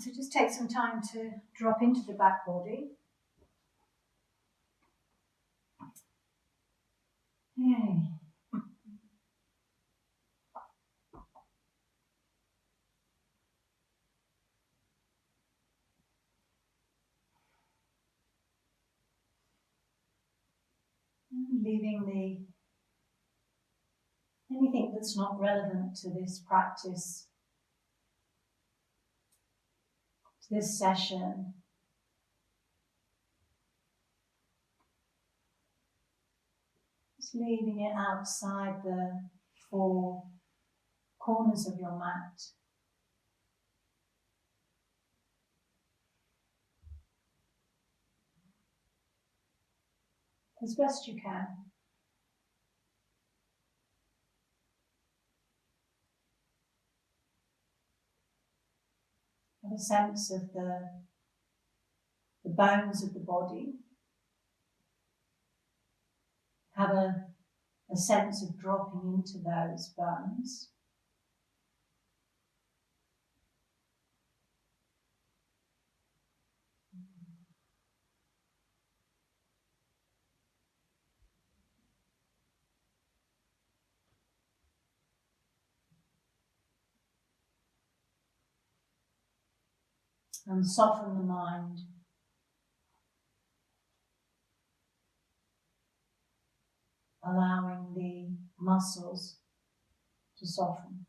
So just take some time to drop into the back body. Yay. Leaving anything that's not relevant to this practice, to this session, just leaving it outside the four corners of your mat. As best you can. Have a sense of the bones of the body. Have a sense of dropping into those bones. And soften the mind. Allowing the muscles to soften.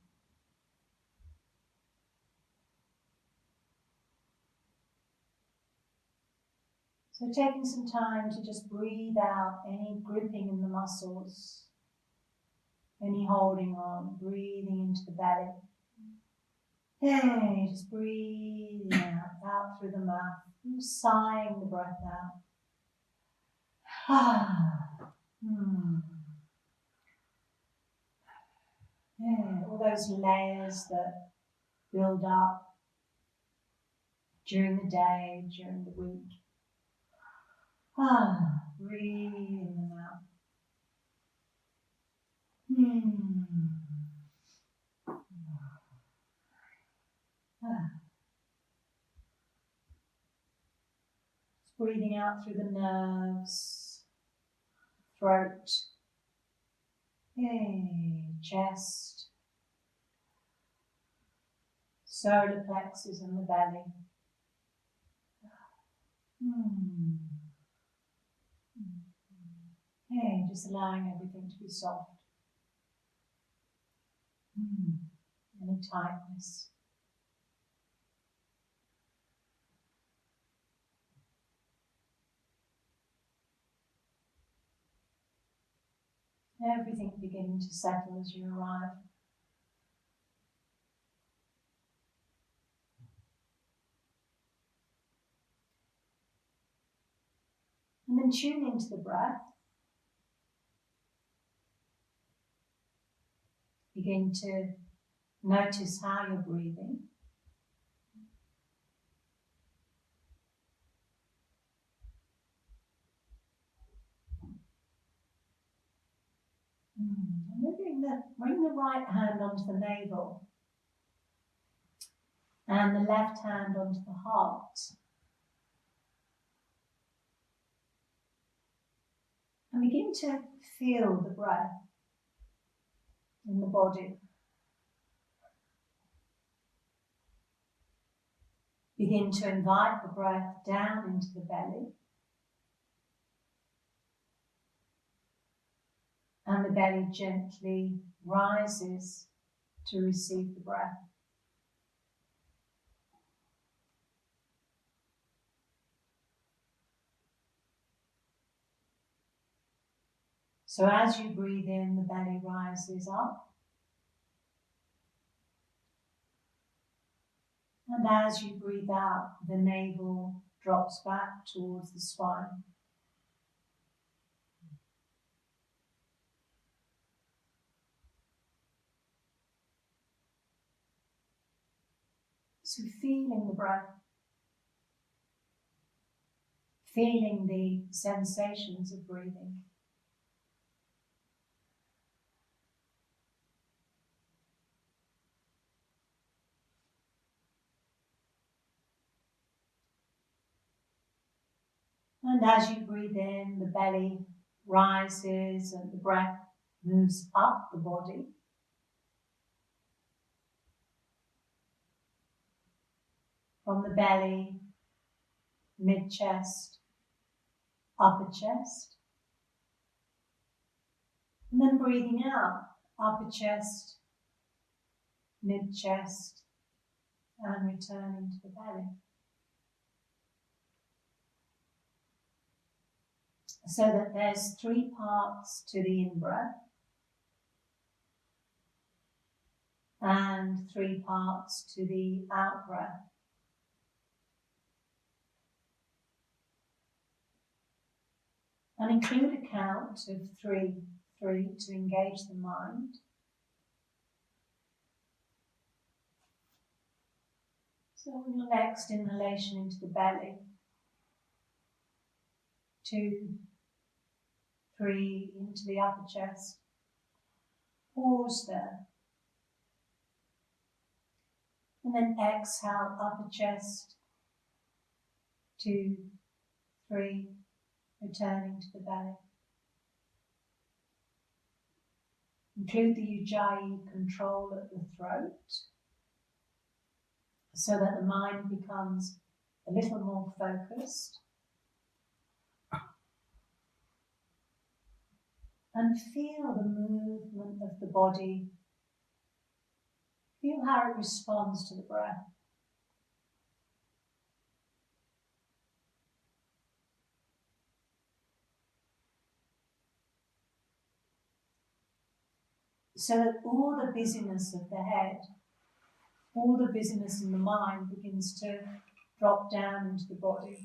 So taking some time to just breathe out any gripping in the muscles, any holding on, breathing into the belly. Hey, just breathing out through the mouth, sighing the breath out. Yeah, all those layers that build up during the day, during the week. Breathing them out. Breathing out through the nerves, throat, chest, solar plexus and the belly. Just allowing everything to be soft. Any tightness. Everything beginning to settle as you arrive. And then tune into the breath. Begin to notice how you're breathing. And then bring the right hand onto the navel and the left hand onto the heart. And begin to feel the breath in the body. Begin to invite the breath down into the belly. And the belly gently rises to receive the breath. So as you breathe in, the belly rises up. And as you breathe out, the navel drops back towards the spine. So feeling the breath, feeling the sensations of breathing. And as you breathe in, the belly rises and the breath moves up the body. From the belly, mid-chest, upper chest. And then breathing out, upper chest, mid-chest, and returning to the belly. So that there's 3 parts to the in-breath and 3 parts to the out-breath. And include a count of 3 to engage the mind. So on your next inhalation into the belly, 2, 3 into the upper chest. Pause there. And then exhale, upper chest, 2, 3, returning to the belly. Include the Ujjayi control at the throat, so that the mind becomes a little more focused. And feel the movement of the body. Feel how it responds to the breath. So that all the busyness of the head, all the busyness in the mind begins to drop down into the body.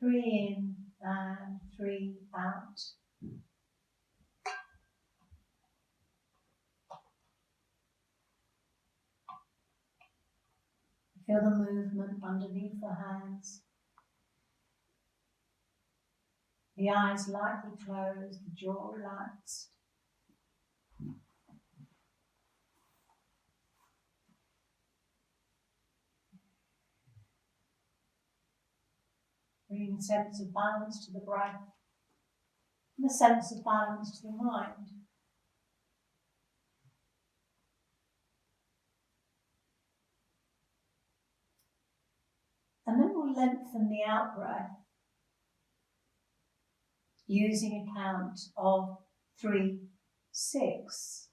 Three in and 3 out. Feel the movement underneath the hands. The eyes lightly closed, the jaw relaxed. Bringing a sense of balance to the breath and a sense of balance to the mind. And then we'll lengthen the out breath using a count of 3, 6.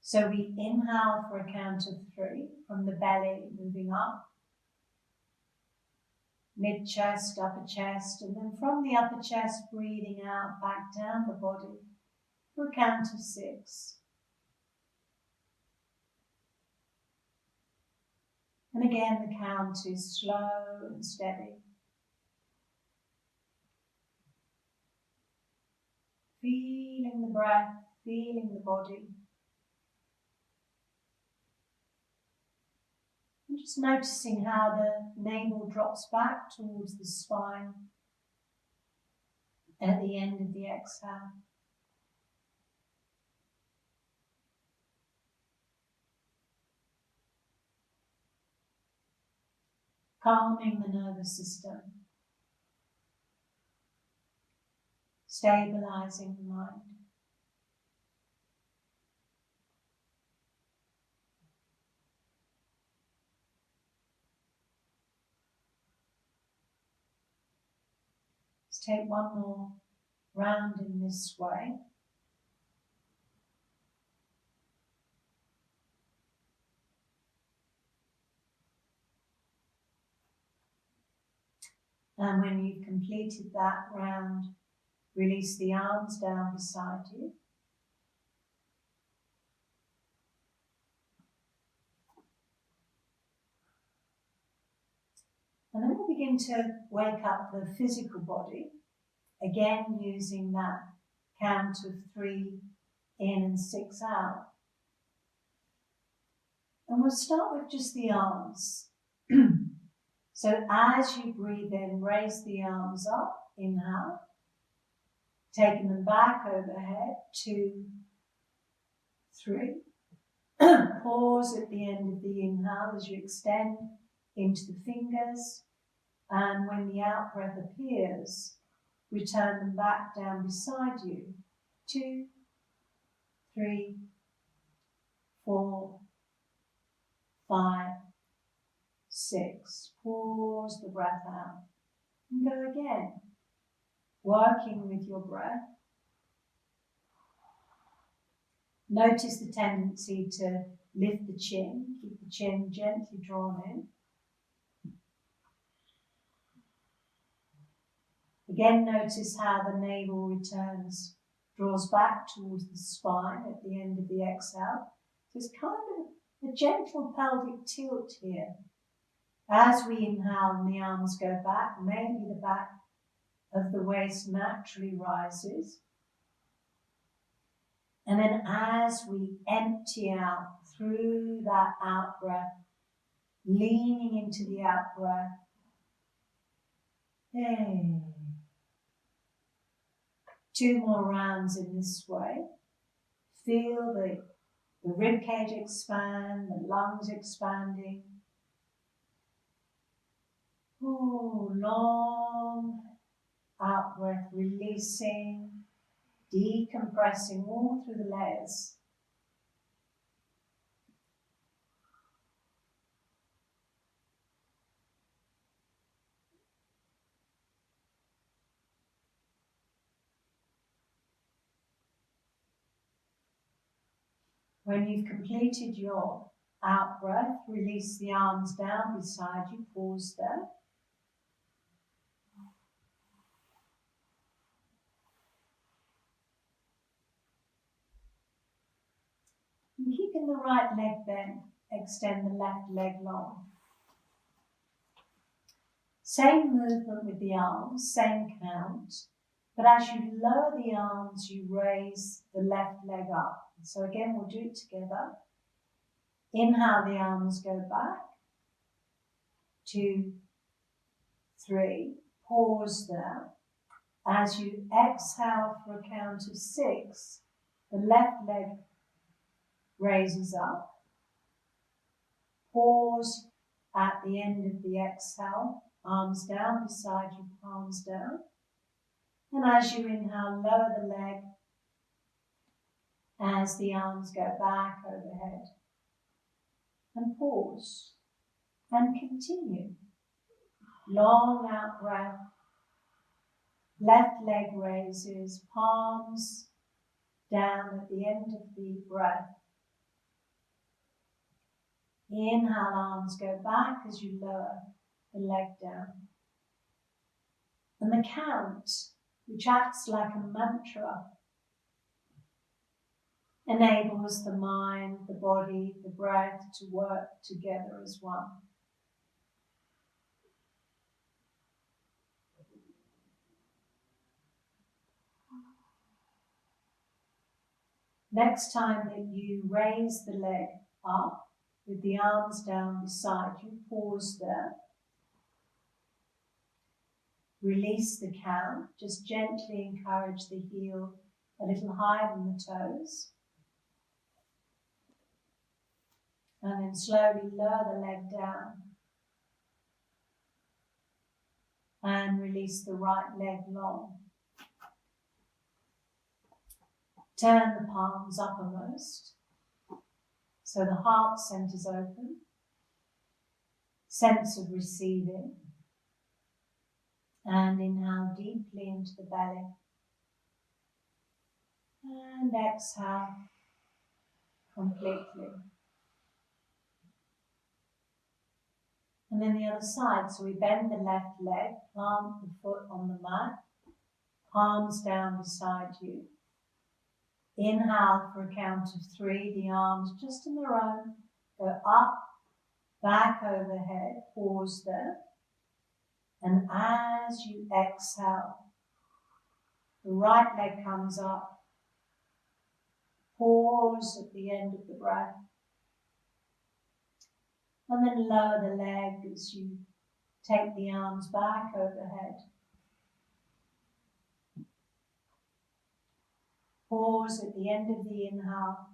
So we inhale for a count of 3 from the belly moving up, mid-chest, upper chest, and then from the upper chest breathing out back down the body for a count of 6. And again, the count is slow and steady. Feeling the breath, feeling the body. And just noticing how the navel drops back towards the spine at the end of the exhale. Calming the nervous system. Stabilizing the mind. Let's take one more round in this way. And when you've completed that round, release the arms down beside you. And then we'll begin to wake up the physical body, again using that count of 3 in and 6 out. And we'll start with just the arms. So as you breathe in, raise the arms up, inhale, taking them back overhead, 2, 3, Pause at the end of the inhale as you extend into the fingers, and when the out breath appears, return them back down beside you. 2, 3, 4, 5, 6. Pause the breath out and go again, working with your breath. Notice the tendency to lift the chin, keep the chin gently drawn in. Again, notice how the navel returns, draws back towards the spine at the end of the exhale. So it's kind of a gentle pelvic tilt here. As we inhale and the arms go back, maybe the back of the waist naturally rises. And then as we empty out through that out breath, leaning into the out breath, hey. 2 more rounds in this way. Feel the rib cage expand, the lungs expanding. Ooh, long out breath, releasing, decompressing all through the layers. When you've completed your out breath, release the arms down beside you, pause there. And keeping the right leg bent, extend the left leg long. Same movement with the arms, same count, but as you lower the arms, you raise the left leg up. So again, we'll do it together. Inhale, the arms go back. 2, 3, pause there. As you exhale for a count of 6, the left leg raises up. Pause at the end of the exhale, arms down beside you, palms down. And as you inhale, lower the leg as the arms go back overhead. And pause and continue. Long out breath. Left leg raises, palms down at the end of the breath. Inhale, arms go back as you lower the leg down. And the count, which acts like a mantra, enables the mind, the body, the breath to work together as one. Next time that you raise the leg up with the arms down beside you, pause there. Release the count, just gently encourage the heel a little higher than the toes. And then slowly lower the leg down. And release the right leg long. Turn the palms uppermost, so the heart center's open. Sense of receiving. And inhale deeply into the belly. And exhale completely. And then the other side, so we bend the left leg, plant the foot on the mat, palms down beside you. Inhale for a count of 3, the arms just on their own, go up, back overhead, pause there. And as you exhale, the right leg comes up, pause at the end of the breath, and then lower the leg as you take the arms back overhead. Pause at the end of the inhale.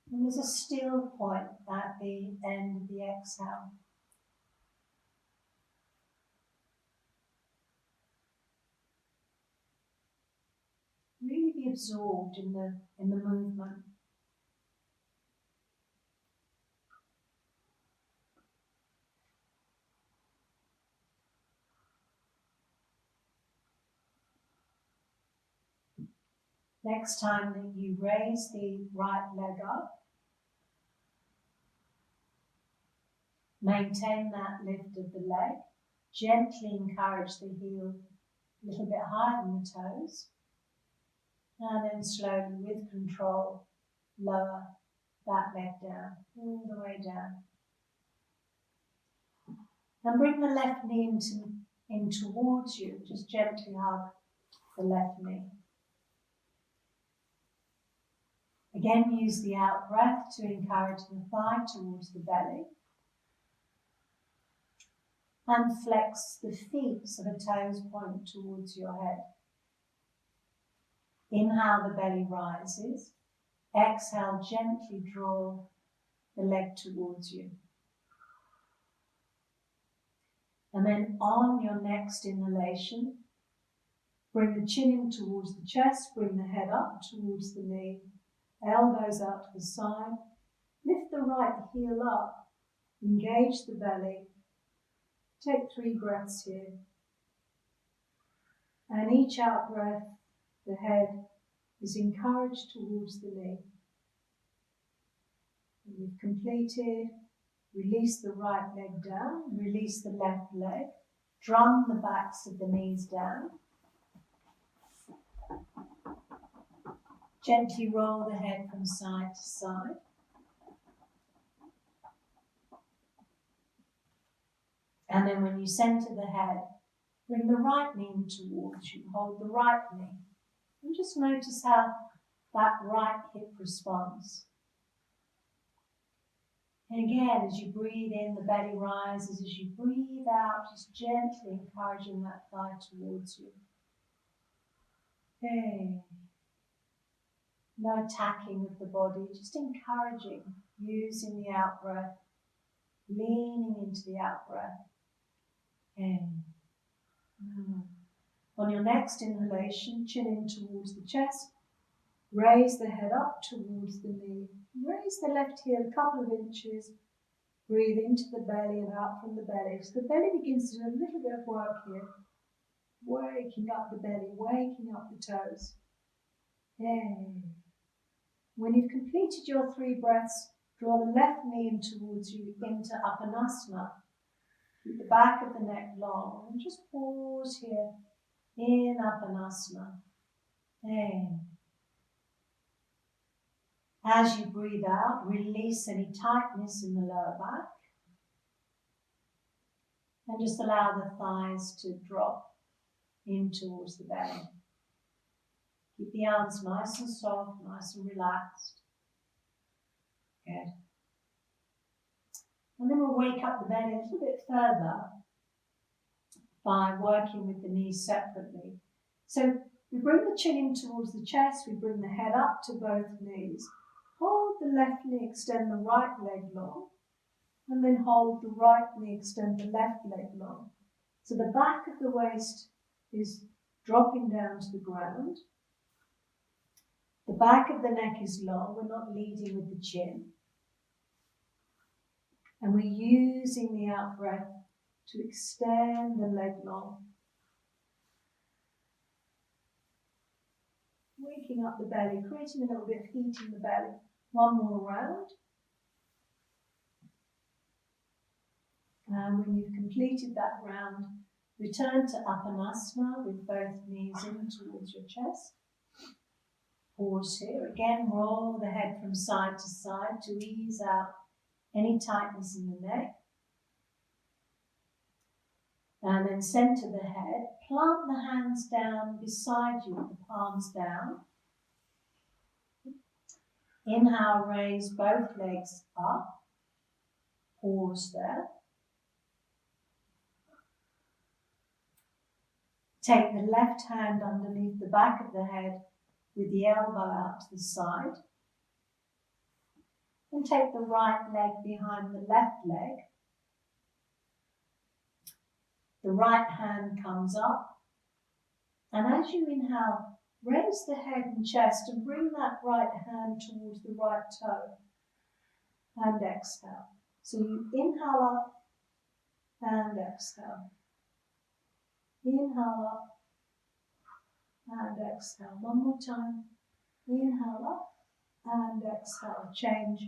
And there's a still point at the end of the exhale. Really be absorbed in the movement. Next time that you raise the right leg up, maintain that lift of the leg. Gently encourage the heel a little bit higher than the toes. And then slowly, with control, lower that leg down, all the way down. And bring the left knee in towards you. Just gently hug the left knee. Again, use the out breath to encourage the thigh towards the belly. And flex the feet so the toes point towards your head. Inhale, the belly rises. Exhale, gently draw the leg towards you. And then on your next inhalation, bring the chin in towards the chest, bring the head up towards the knee, elbows out to the side, lift the right heel up, engage the belly. Take 3 breaths here. And each out breath, the head is encouraged towards the knee. When you've completed, release the right leg down, release the left leg, drum the backs of the knees down. Gently roll the head from side to side. And then when you center the head, bring the right knee in towards you, hold the right knee. And just notice how that right hip responds. And again, as you breathe in, the belly rises. As you breathe out, just gently encouraging that thigh towards you. Okay. No attacking of the body, just encouraging, using the out breath, leaning into the out breath. Okay. On your next inhalation, chin in towards the chest, raise the head up towards the knee, raise the left heel a couple of inches, breathe into the belly and out from the belly. So the belly begins to do a little bit of work here, waking up the belly, waking up the toes. Yay. When you've completed your 3 breaths, draw the left knee in towards you into Apanasana. Keep the back of the neck long and just pause here in Apanasana. Yay. As you breathe out, release any tightness in the lower back. And just allow the thighs to drop in towards the belly. Keep the arms nice and soft, nice and relaxed. Good. And then we'll wake up the belly a little bit further by working with the knees separately. So we bring the chin in towards the chest, we bring the head up to both knees. Hold the left knee, extend the right leg long, and then hold the right knee, extend the left leg long. So the back of the waist is dropping down to the ground. The back of the neck is long, we're not leading with the chin. And we're using the out breath to extend the leg long. Waking up the belly, creating a little bit of heat in the belly. One more round. And when you've completed that round, return to Apanasana with both knees in towards your chest. Pause here. Again, roll the head from side to side to ease out any tightness in the neck. And then center the head. Plant the hands down beside you with the palms down. Inhale, raise both legs up. Pause there. Take the left hand underneath the back of the head with the elbow out to the side. And take the right leg behind the left leg. The right hand comes up. And as you inhale, raise the head and chest and bring that right hand towards the right toe. And exhale. So you inhale up and exhale. Inhale up and exhale. One more time. Inhale up and exhale. Change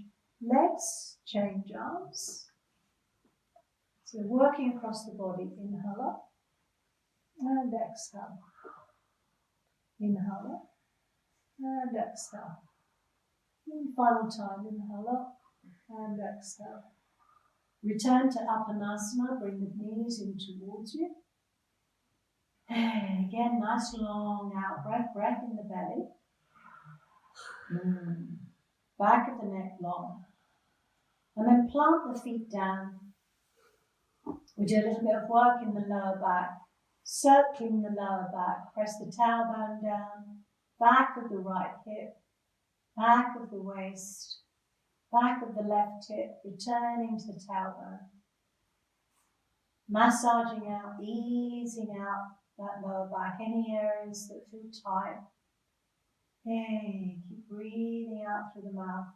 legs, change arms. So working across the body. Inhale up and exhale. Inhale up and exhale. And final time. Inhale up and exhale. Return to Uttanasana. Bring the knees in towards you. Again, nice long out breath. Breath in the belly. Back of the neck long. And then plant the feet down. We do a little bit of work in the lower back. Circling the lower back. Press the tailbone down. Back of the right hip. Back of the waist. Back of the left hip. Returning to the tailbone. Massaging out, easing out that lower back. Any areas that feel tight. Keep breathing out through the mouth.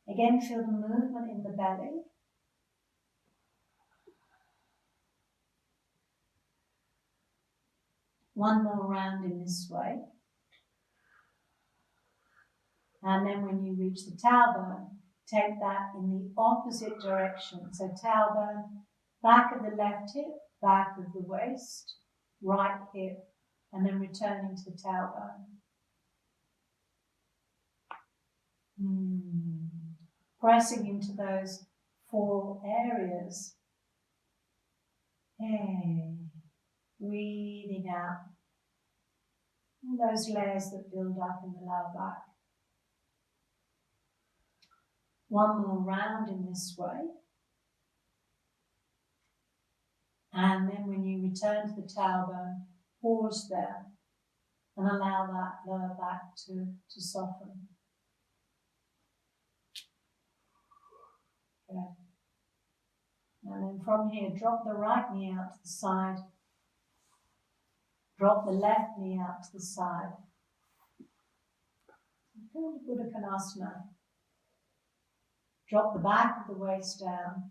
Again, feel the movement in the belly. One more round in this way. And then when you reach the tailbone, take that in the opposite direction. So tailbone, back of the left hip, back of the waist, right hip, and then returning to the tailbone. Pressing into those 4 areas. Breathing out. All those layers that build up in the lower back. One more round in this way. And then when you return to the tailbone, pause there and allow that lower back to soften. Good. And then from here, drop the right knee out to the side. Drop the left knee out to the side. Feel the Buddha Konasana. Drop the back of the waist down.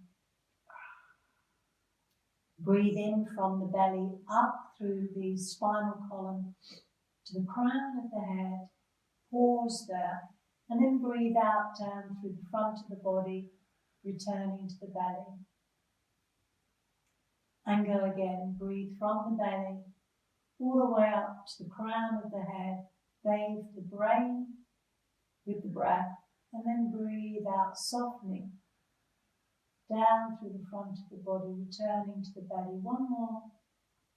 Breathe in from the belly up through the spinal column to the crown of the head. Pause there. And then breathe out down through the front of the body, returning to the belly. And go again. Breathe from the belly all the way up to the crown of the head. Bathe the brain with the breath. And then breathe out, softening down through the front of the body, returning to the belly. One more,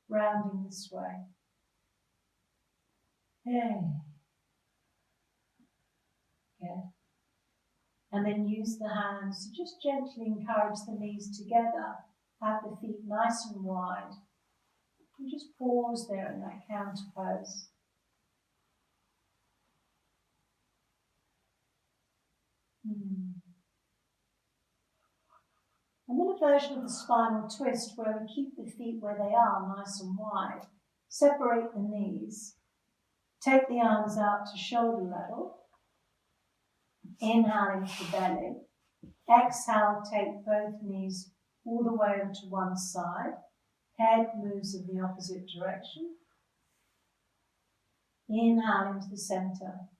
rounding this way. Good. And then use the hands to just gently encourage the knees together. Have the feet nice and wide. And just pause there in that counter pose. And then a version of the spinal twist where we keep the feet where they are, nice and wide. Separate the knees. Take the arms out to shoulder level. Inhale into the belly. Exhale, take both knees all the way over to one side. Head moves in the opposite direction. Inhale into the center.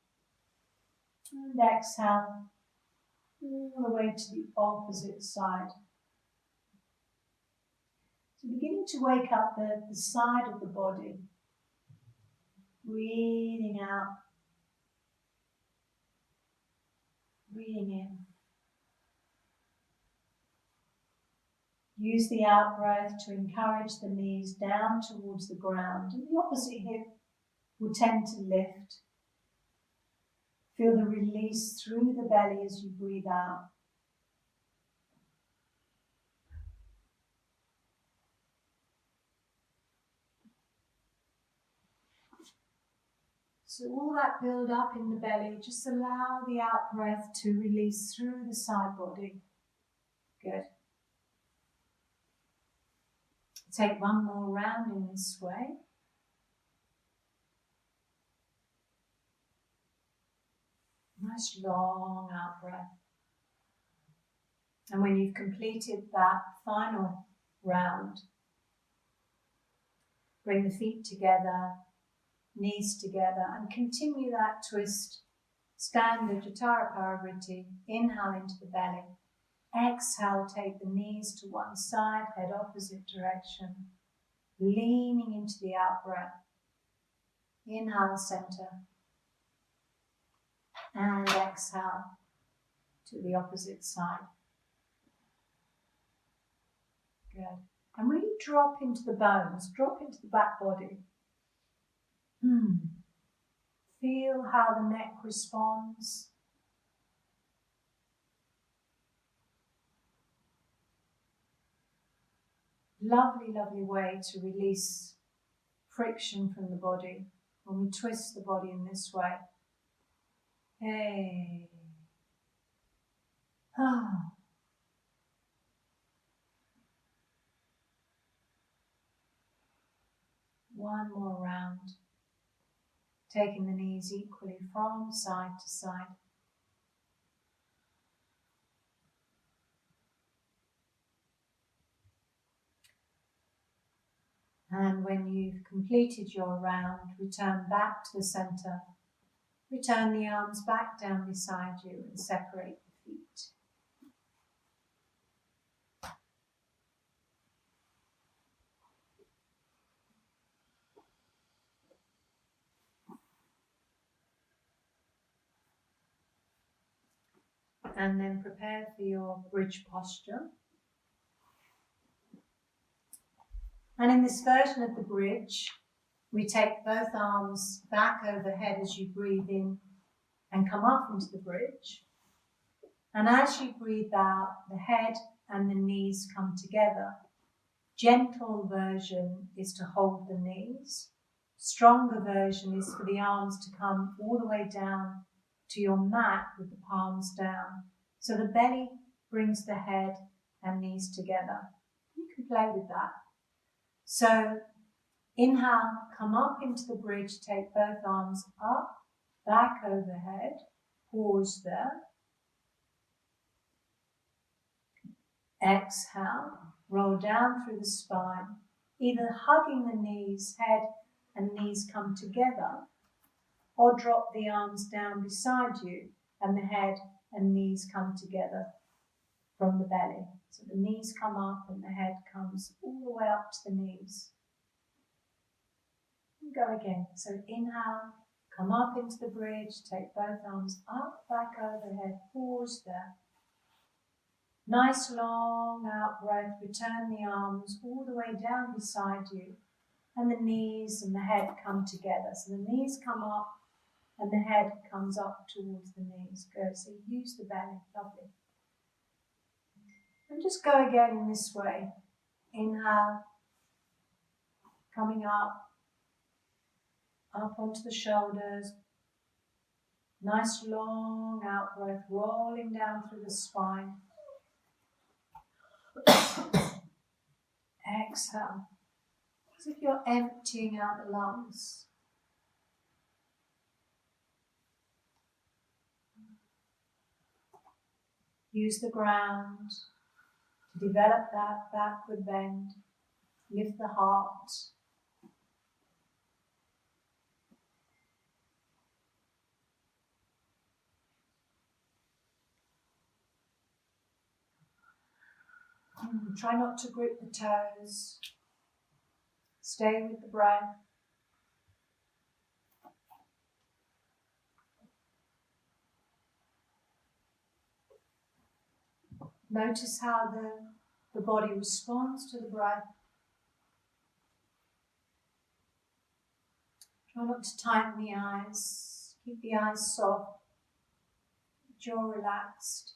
And exhale all the way to the opposite side. So beginning to wake up the side of the body. Breathing out. Breathing in. Use the out-breath to encourage the knees down towards the ground, and the opposite hip will tend to lift. Feel the release through the belly as you breathe out. So all that build up in the belly, just allow the out breath to release through the side body. Good. Take one more round in this way. Nice long out breath. And when you've completed that final round, bring the feet together, knees together, and continue that twist. Standard Jatara Parivriti. Inhale into the belly. Exhale, take the knees to one side, head opposite direction. Leaning into the out breath. Inhale, center. And exhale to the opposite side. Good. And really drop into the bones, drop into the back body. Feel how the neck responds. Lovely, lovely way to release friction from the body when we twist the body in this way. Hey. Ah. One more round. Taking the knees equally from side to side. And when you've completed your round, return back to the center. Return the arms back down beside you and separate the feet. And then prepare for your bridge posture. And in this version of the bridge, we take both arms back overhead as you breathe in and come up into the bridge. And as you breathe out, the head and the knees come together. Gentle version is to hold the knees. Stronger version is for the arms to come all the way down to your mat with the palms down. So the belly brings the head and knees together. You can play with that. So inhale, come up into the bridge, take both arms up, back overhead, pause there. Exhale, roll down through the spine, either hugging the knees, head and knees come together, or drop the arms down beside you and the head and knees come together from the belly. So the knees come up and the head comes all the way up to the knees. And go again. So inhale, come up into the bridge, take both arms up, back overhead, pause there. Nice long out breath, return the arms all the way down beside you and the knees and the head come together. So the knees come up and the head comes up towards the knees. Good, so use the belly, lovely. And just go again in this way. Inhale, coming up onto the shoulders. Nice long out breath, rolling down through the spine. Exhale, as if you're emptying out the lungs. Use the ground to develop that backward bend. Lift the heart. Try not to grip the toes. Stay with the breath. Notice how the body responds to the breath. Try not to tighten the eyes. Keep the eyes soft. Jaw relaxed.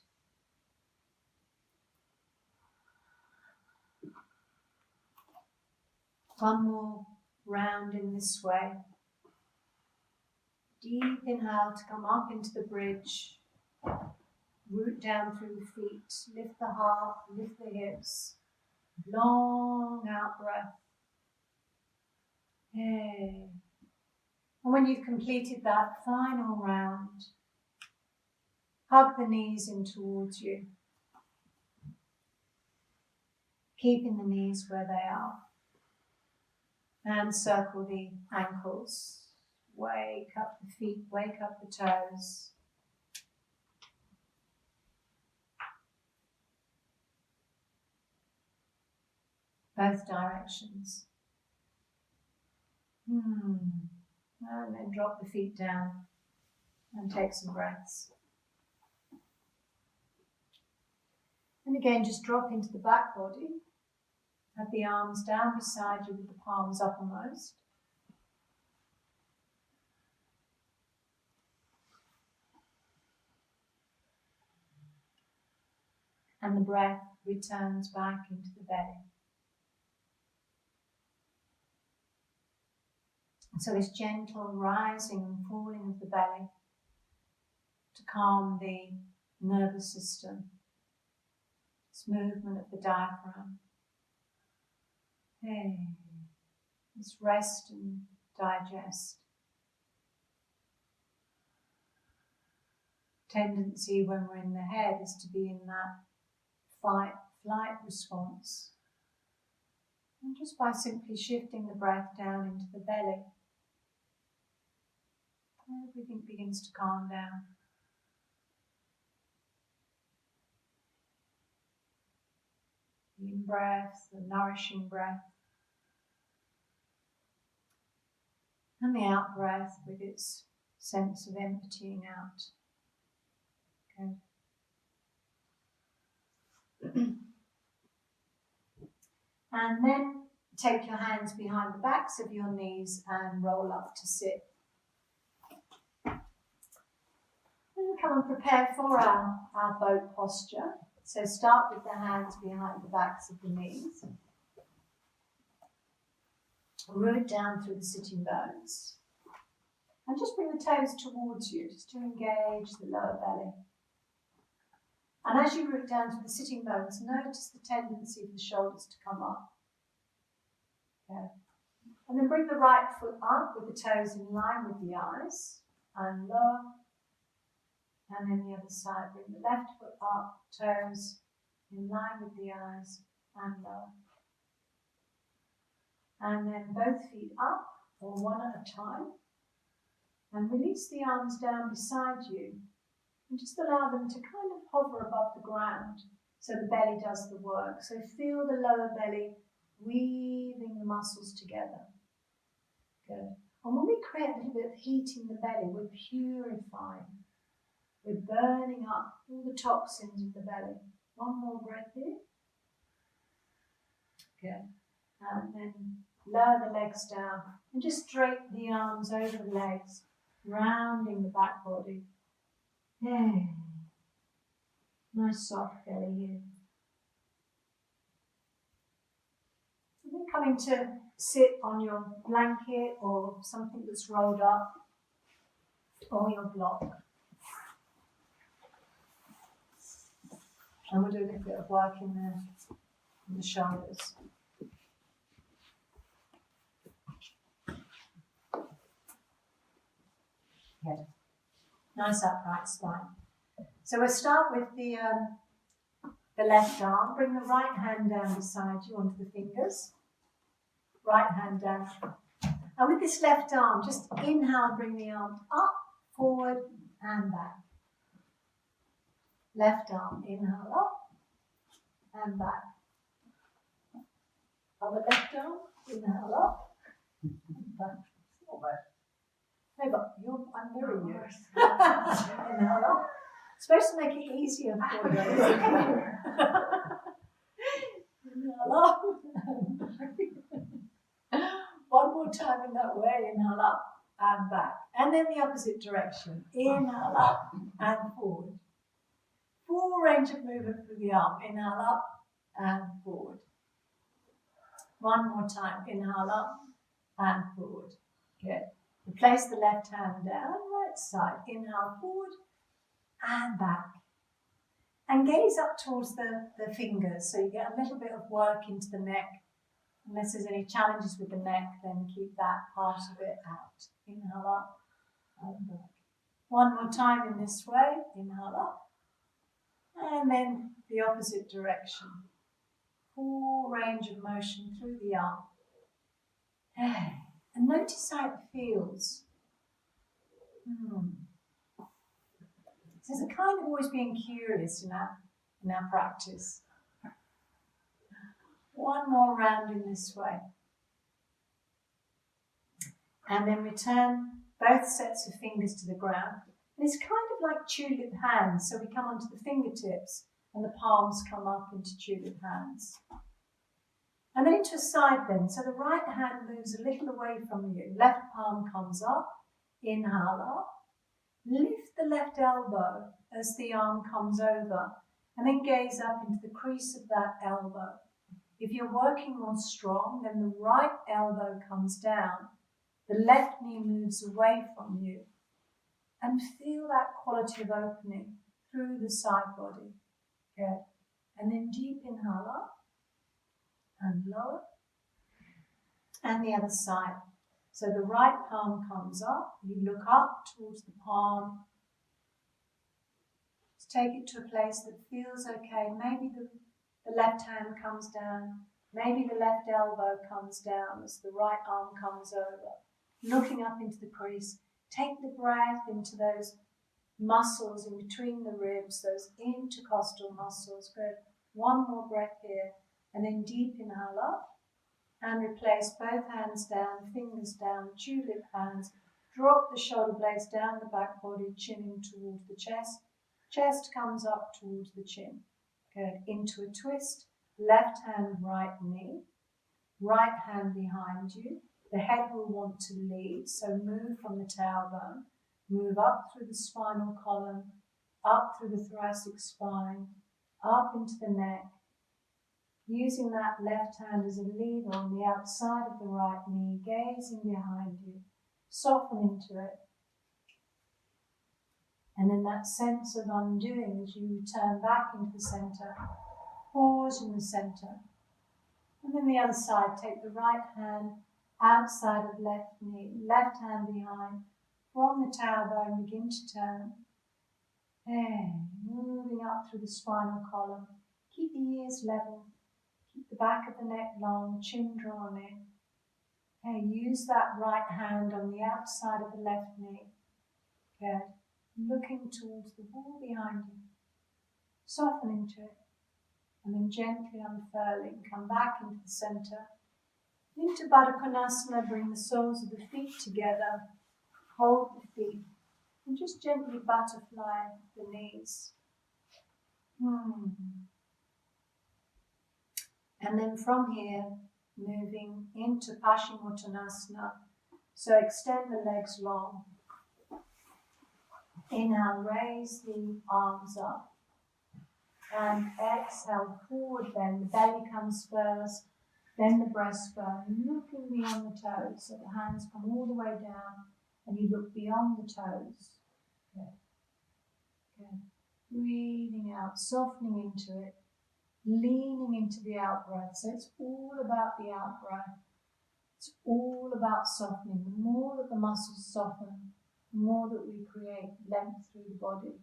One more round in this way. Deep inhale to come up into the bridge. Root down through the feet. Lift the heart, lift the hips. Long out breath. Hey. And when you've completed that final round, hug the knees in towards you. Keeping the knees where they are. And circle the ankles. Wake up the feet, wake up the toes. Both directions. And then drop the feet down and take some breaths. And again, just drop into the back body. Have the arms down beside you with the palms uppermost. And the breath returns back into the belly. And so this gentle rising and falling of the belly to calm the nervous system. This movement of the diaphragm. Hey, let's rest and digest. Tendency when we're in the head is to be in that fight-flight response. And just by simply shifting the breath down into the belly, everything begins to calm down. The in-breath, the nourishing breath. And the out-breath with its sense of emptying out. Okay. And then take your hands behind the backs of your knees and roll up to sit. And come and prepare for our boat posture. So start with the hands behind the backs of the knees. Root down through the sitting bones. And just bring the toes towards you, just to engage the lower belly. And as you root down to the sitting bones, notice the tendency of the shoulders to come up. Okay. And then bring the right foot up with the toes in line with the eyes and lower. And then the other side, bring the left foot up, toes in line with the eyes and lower. And then both feet up, or one at a time. And release the arms down beside you. And just allow them to kind of hover above the ground so the belly does the work. So feel the lower belly weaving the muscles together. Good. And when we create a little bit of heat in the belly, we're purifying. We're burning up all the toxins of the belly. One more breath here. Good. And then lower the legs down and just drape the arms over the legs, rounding the back body. Yay. Nice soft belly here. And then coming to sit on your blanket or something that's rolled up or your block. And we'll do a little bit of work in the shoulders. Good. Nice upright spine. So we'll start with the left arm. Bring the right hand down beside you onto the fingers. Right hand down. And with this left arm, just inhale, bring the arm up, forward and back. Left arm, inhale up and back. Other left arm, inhale up and back. No, but I'm mirroring you. Inhale up. It's supposed to make it easier for you. Inhale up and back. One more time in that way. Inhale up and back. And then the opposite direction. Inhale up and forward. Full range of movement through the arm. Inhale up and forward. One more time. Inhale up and forward. Good. Place the left hand down, right side. Inhale forward and back. And gaze up towards the fingers, so you get a little bit of work into the neck. Unless there's any challenges with the neck, then keep that part of it out. Inhale up and back. One more time in this way. Inhale up. And then the opposite direction. Full range of motion through the arm. And notice how it feels. So there's a kind of always being curious in our practice. One more round in this way. And then return both sets of fingers to the ground. And it's kind of like tulip hands. So we come onto the fingertips and the palms come up into tulip hands. And then into a side bend. So the right hand moves a little away from you. Left palm comes up. Inhale up. Lift the left elbow as the arm comes over. And then gaze up into the crease of that elbow. If you're working more strong, then the right elbow comes down. The left knee moves away from you. And feel that quality of opening through the side body. Good. And then deep inhale up. And lower, and the other side. So the right palm comes up, you look up towards the palm. Just take it to a place that feels okay. Maybe the left hand comes down, maybe the left elbow comes down as the right arm comes over. Looking up into the crease, take the breath into those muscles in between the ribs, those intercostal muscles. Good. One more breath here. And then deep inhale up and replace both hands down, fingers down, tulip hands. Drop the shoulder blades down the back body, chin in towards the chest. Chest comes up towards the chin. Good. Into a twist. Left hand, right knee. Right hand behind you. The head will want to lead, so move from the tailbone. Move up through the spinal column, up through the thoracic spine, up into the neck. Using that left hand as a leader on the outside of the right knee, gazing behind you, soften into it. And then that sense of undoing as you return back into the center, pause in the center. And then the other side, take the right hand outside of left knee, left hand behind, from the tailbone, begin to turn. And moving up through the spinal column, keep the ears level. Keep the back of the neck long, chin drawn in. Okay, use that right hand on the outside of the left knee. Good. Looking towards the wall behind you. Soften into it. And then gently unfurling, come back into the center. Into Baddha Konasana, bring the soles of the feet together. Hold the feet. And just gently butterfly the knees. And then from here, moving into Paschimottanasana. So extend the legs long. Inhale, raise the arms up. And exhale, forward bend. The belly comes first, then the breastbone. Looking beyond the toes, so the hands come all the way down, and you look beyond the toes. Good. Good. Breathing out, softening into it. Leaning into the out-breath. So it's all about the out-breath. It's all about softening. The more that the muscles soften, the more that we create length through the body.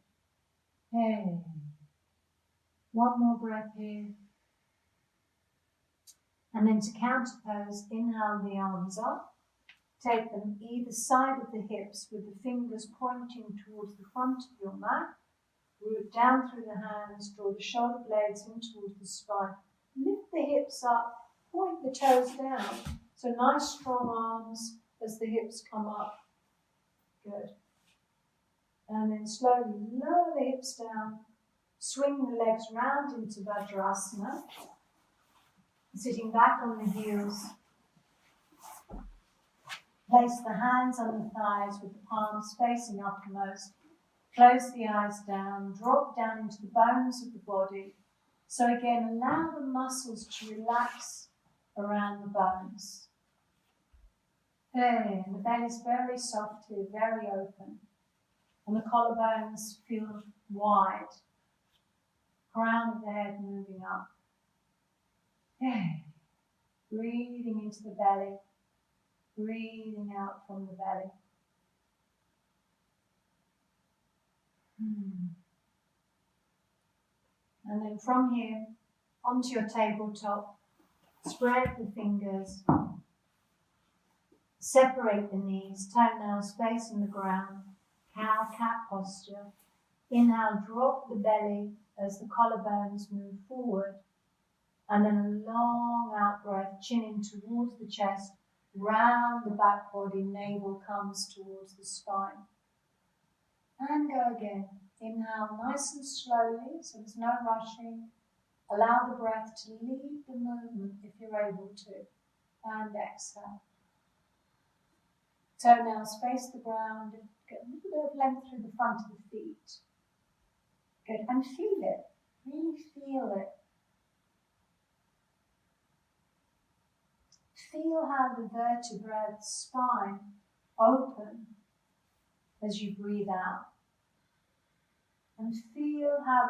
Hey. One more breath here. And then to counter pose, inhale the arms up. Take them either side of the hips with the fingers pointing towards the front of your mat. Root down through the hands, draw the shoulder blades in towards the spine. Lift the hips up, point the toes down. So nice strong arms as the hips come up. Good. And then slowly lower the hips down. Swing the legs round into Vajrasana. Sitting back on the heels. Place the hands on the thighs with the palms facing uppermost. Close the eyes down, drop down into the bones of the body. So again, allow the muscles to relax around the bones. Hey, and the belly's very soft here, very open. And the collarbones feel wide. Crown of the head moving up. Hey, breathing into the belly, breathing out from the belly. And then from here, onto your tabletop, spread the fingers, separate the knees, toenails facing the ground, cow-cat posture. Inhale, drop the belly as the collarbones move forward, and then a long out breath, chin in towards the chest, round the back body, navel comes towards the spine. And go again. Inhale nice and slowly, so there's no rushing. Allow the breath to lead the movement if you're able to. And exhale. Toenails face the ground. Get a little bit of length through the front of the feet. Good. And feel it. Really feel it. Feel how the vertebrae of the spine open as you breathe out. And feel how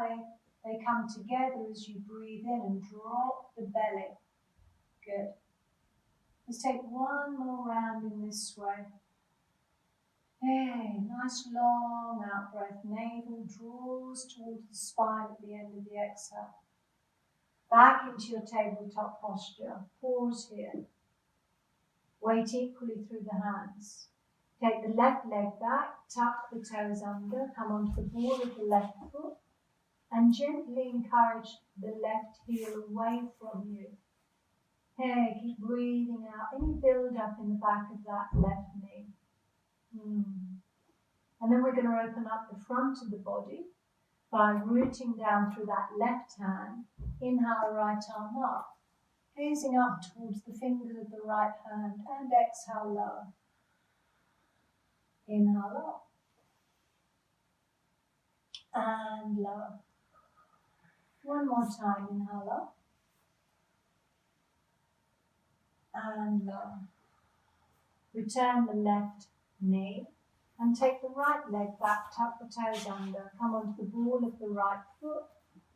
they come together as you breathe in and drop the belly. Good. Let's take one more round in this way. Hey, nice long out breath. Navel draws towards the spine at the end of the exhale. Back into your tabletop posture. Pause here. Weight equally through the hands. Take the left leg back, tuck the toes under, come onto the ball of the left foot, and gently encourage the left heel away from you. Hey, keep breathing out. Any build up in the back of that left knee. And then we're going to open up the front of the body by rooting down through that left hand. Inhale, right arm up, gazing up towards the fingers of the right hand, and exhale lower. Inhale up and lower. One more time, inhale up and lower. Return the left knee and take the right leg back, tuck the toes under, come onto the ball of the right foot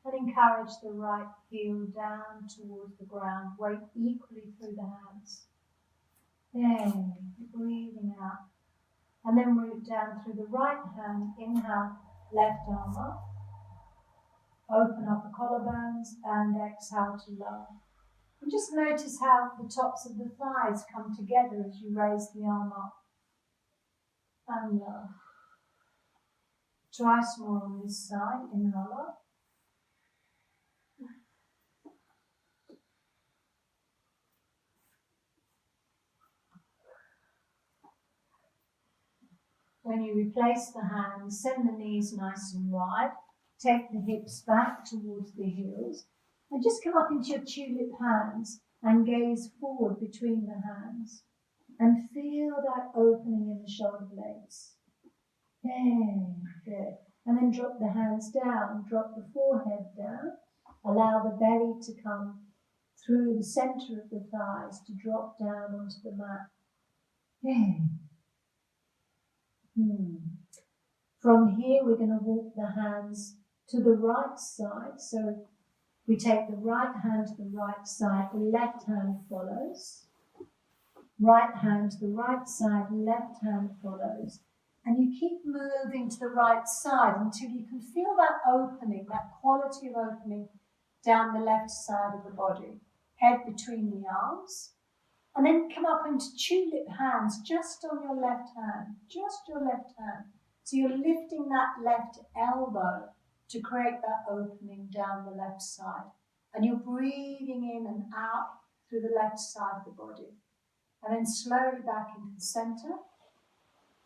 and encourage the right heel down towards the ground. Weight equally through the hands. There, breathing out. And then root down through the right hand. Inhale, left arm up. Open up the collarbones and exhale to lower. And just notice how the tops of the thighs come together as you raise the arm up. And lower. Twice more on this side. Inhale up. When you replace the hands, send the knees nice and wide. Take the hips back towards the heels. And just come up into your tulip hands and gaze forward between the hands. And feel that opening in the shoulder blades. Good. And then drop the hands down. Drop the forehead down. Allow the belly to come through the center of the thighs to drop down onto the mat. From here, we're going to walk the hands to the right side. So we take the right hand to the right side, the left hand follows. Right hand to the right side, left hand follows. And you keep moving to the right side until you can feel that opening, that quality of opening down the left side of the body. Head between the arms. And then come up into tulip hands just on your left hand, just your left hand. So you're lifting that left elbow to create that opening down the left side. And you're breathing in and out through the left side of the body. And then slowly back into the center.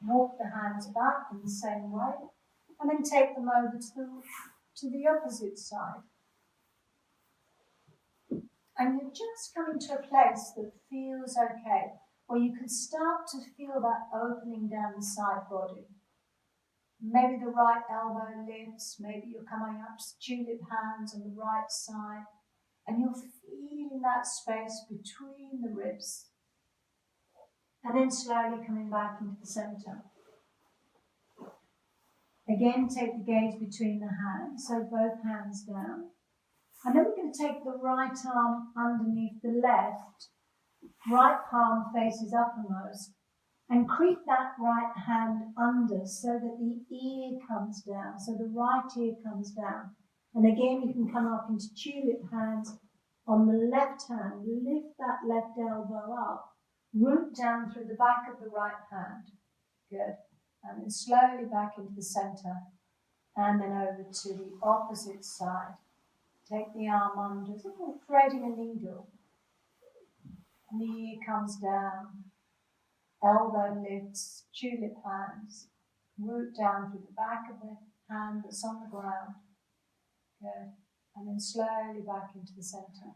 Walk the hands back in the same way. And then take them over to the opposite side. And you're just coming to a place that feels okay, where you can start to feel that opening down the side body. Maybe the right elbow lifts, maybe you're coming up to tulip hands on the right side, and you're feeling that space between the ribs. And then slowly coming back into the center. Again, take the gaze between the hands, so both hands down. And then we're going to take the right arm underneath the left, right palm faces uppermost, and creep that right hand under so that the ear comes down, so the right ear comes down. And again, you can come up into tulip hands on the left hand, lift that left elbow up, root down through the back of the right hand. Good. And then slowly back into the center, and then over to the opposite side. Take the arm under, as if you're threading a needle. And the ear comes down, elbow lifts, tulip hands, root down through the back of the hand that's on the ground. Good. And then slowly back into the center.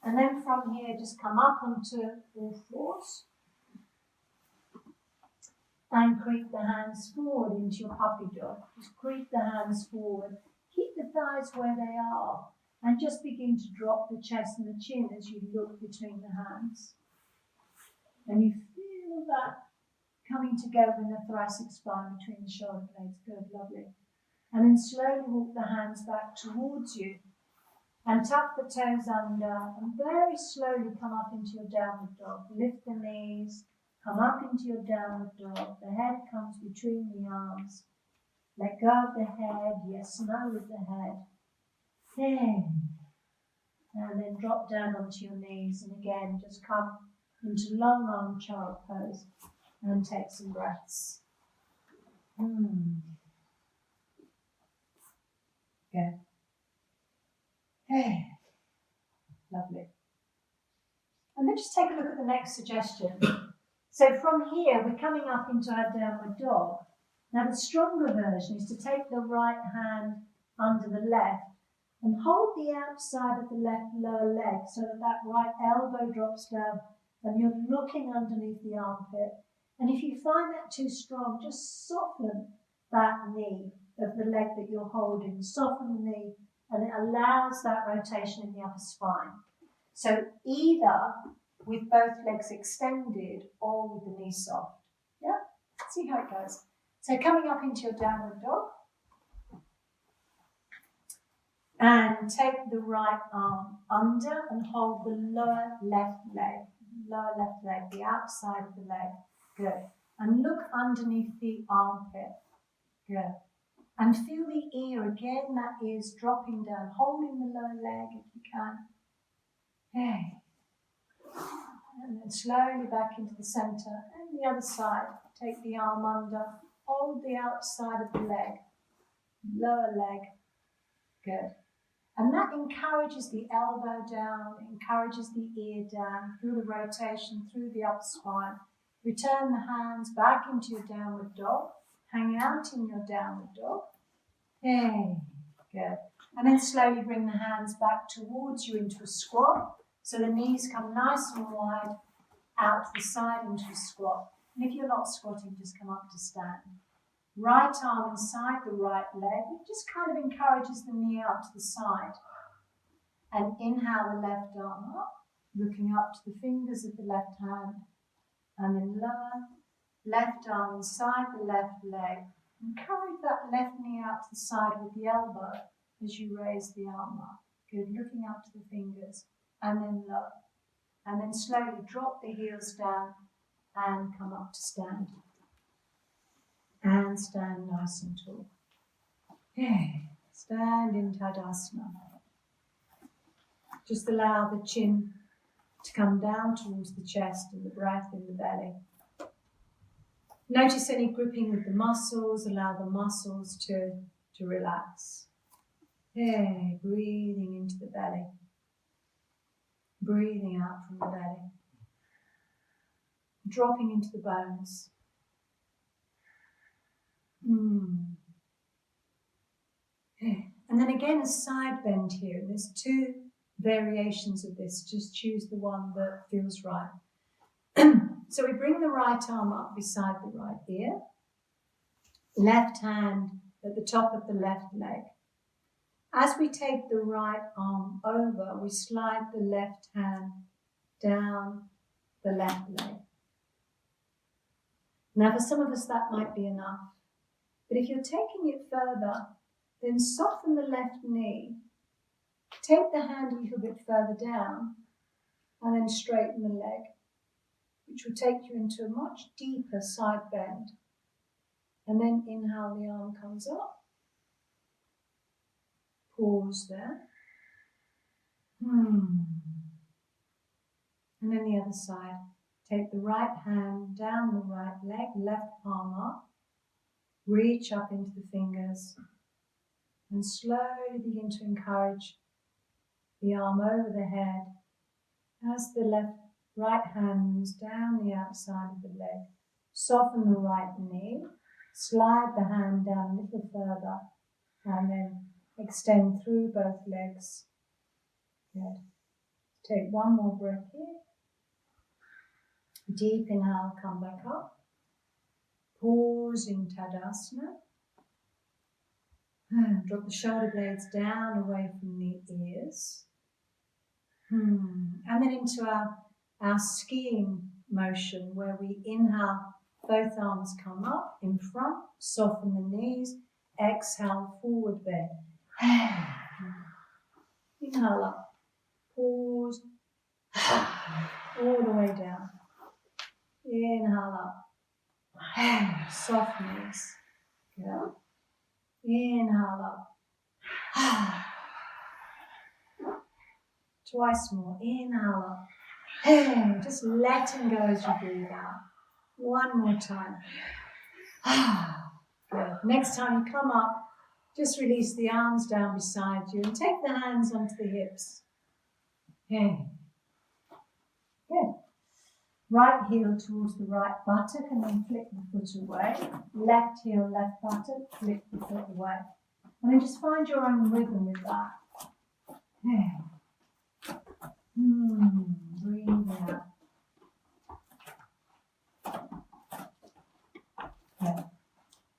And then from here, just come up onto all fours. And creep the hands forward into your puppy dog. Just creep the hands forward. Keep the thighs where they are. And just begin to drop the chest and the chin as you look between the hands. And you feel that coming together in the thoracic spine between the shoulder blades. Good, lovely. And then slowly walk the hands back towards you. And tuck the toes under. And very slowly come up into your downward dog. Lift the knees. Come up into your downward dog. The head comes between the arms. Let go of the head. Yes, no with the head. Okay. And then drop down onto your knees. And again, just come into long arm child pose. And take some breaths. Good. Hey. Lovely. And then just take a look at the next suggestion. So from here, we're coming up into our downward dog. Now the stronger version is to take the right hand under the left and hold the outside of the left lower leg so that that right elbow drops down and you're looking underneath the armpit. And if you find that too strong, just soften that knee of the leg that you're holding. Soften the knee and it allows that rotation in the upper spine. So either with both legs extended or with the knee soft. Yeah? See how it goes. So coming up into your downward dog. And take the right arm under and hold the lower left leg, the outside of the leg. Good. And look underneath the armpit. Good. And feel the ear again, that ear's dropping down, holding the lower leg if you can. Okay. And then slowly back into the center and the other side. Take the arm under, hold the outside of the leg, lower leg. Good. And that encourages the elbow down, encourages the ear down through the rotation, through the upper spine. Return the hands back into your downward dog. Hang out in your downward dog. Okay, good. And then slowly bring the hands back towards you into a squat. So the knees come nice and wide out to the side into a squat. And if you're not squatting, just come up to stand. Right arm inside the right leg. It just kind of encourages the knee out to the side. And inhale the left arm up, looking up to the fingers of the left hand. And then lower, left arm inside the left leg. Encourage that left knee out to the side with the elbow as you raise the arm up. Good, looking up to the fingers. And then lower. And then slowly drop the heels down and come up to stand. And stand nice and tall. Okay, stand in Tadasana. Just allow the chin to come down towards the chest and the breath in the belly. Notice any gripping with the muscles, allow the muscles to relax. Okay, breathing into the belly. Breathing out from the belly. Dropping into the bones. Okay. And then again a side bend here. There's two variations of this. Just choose the one that feels right. So we bring the right arm up beside the right ear. Left hand at the top of the left leg. As we take the right arm over, we slide the left hand down the left leg. Now for some of us that might be enough, but if you're taking it further, then soften the left knee, take the hand a little bit further down, and then straighten the leg, which will take you into a much deeper side bend. And then inhale, the arm comes up. Pause there. And then the other side. Take the right hand down the right leg, left palm up. Reach up into the fingers. And slowly begin to encourage the arm over the head as the right hand moves down the outside of the leg. Soften the right knee. Slide the hand down a little further and then extend through both legs. Good. Take one more breath here. Deep inhale, come back up. Pause in Tadasana. Drop the shoulder blades down away from the ears. And then into our skiing motion where we inhale, both arms come up in front, soften the knees, exhale, forward bend. Inhale up, pause, all the way down. Inhale up, soft knees. Good. Inhale up. Twice more. Inhale up. Just letting go as you breathe out. One more time. Good. Next time you come up, just release the arms down beside you and take the hands onto the hips. Good. Right heel towards the right buttock and then flick the foot away. Left heel, left buttock, flick the foot away. And then just find your own rhythm with that. Breathe out. Okay.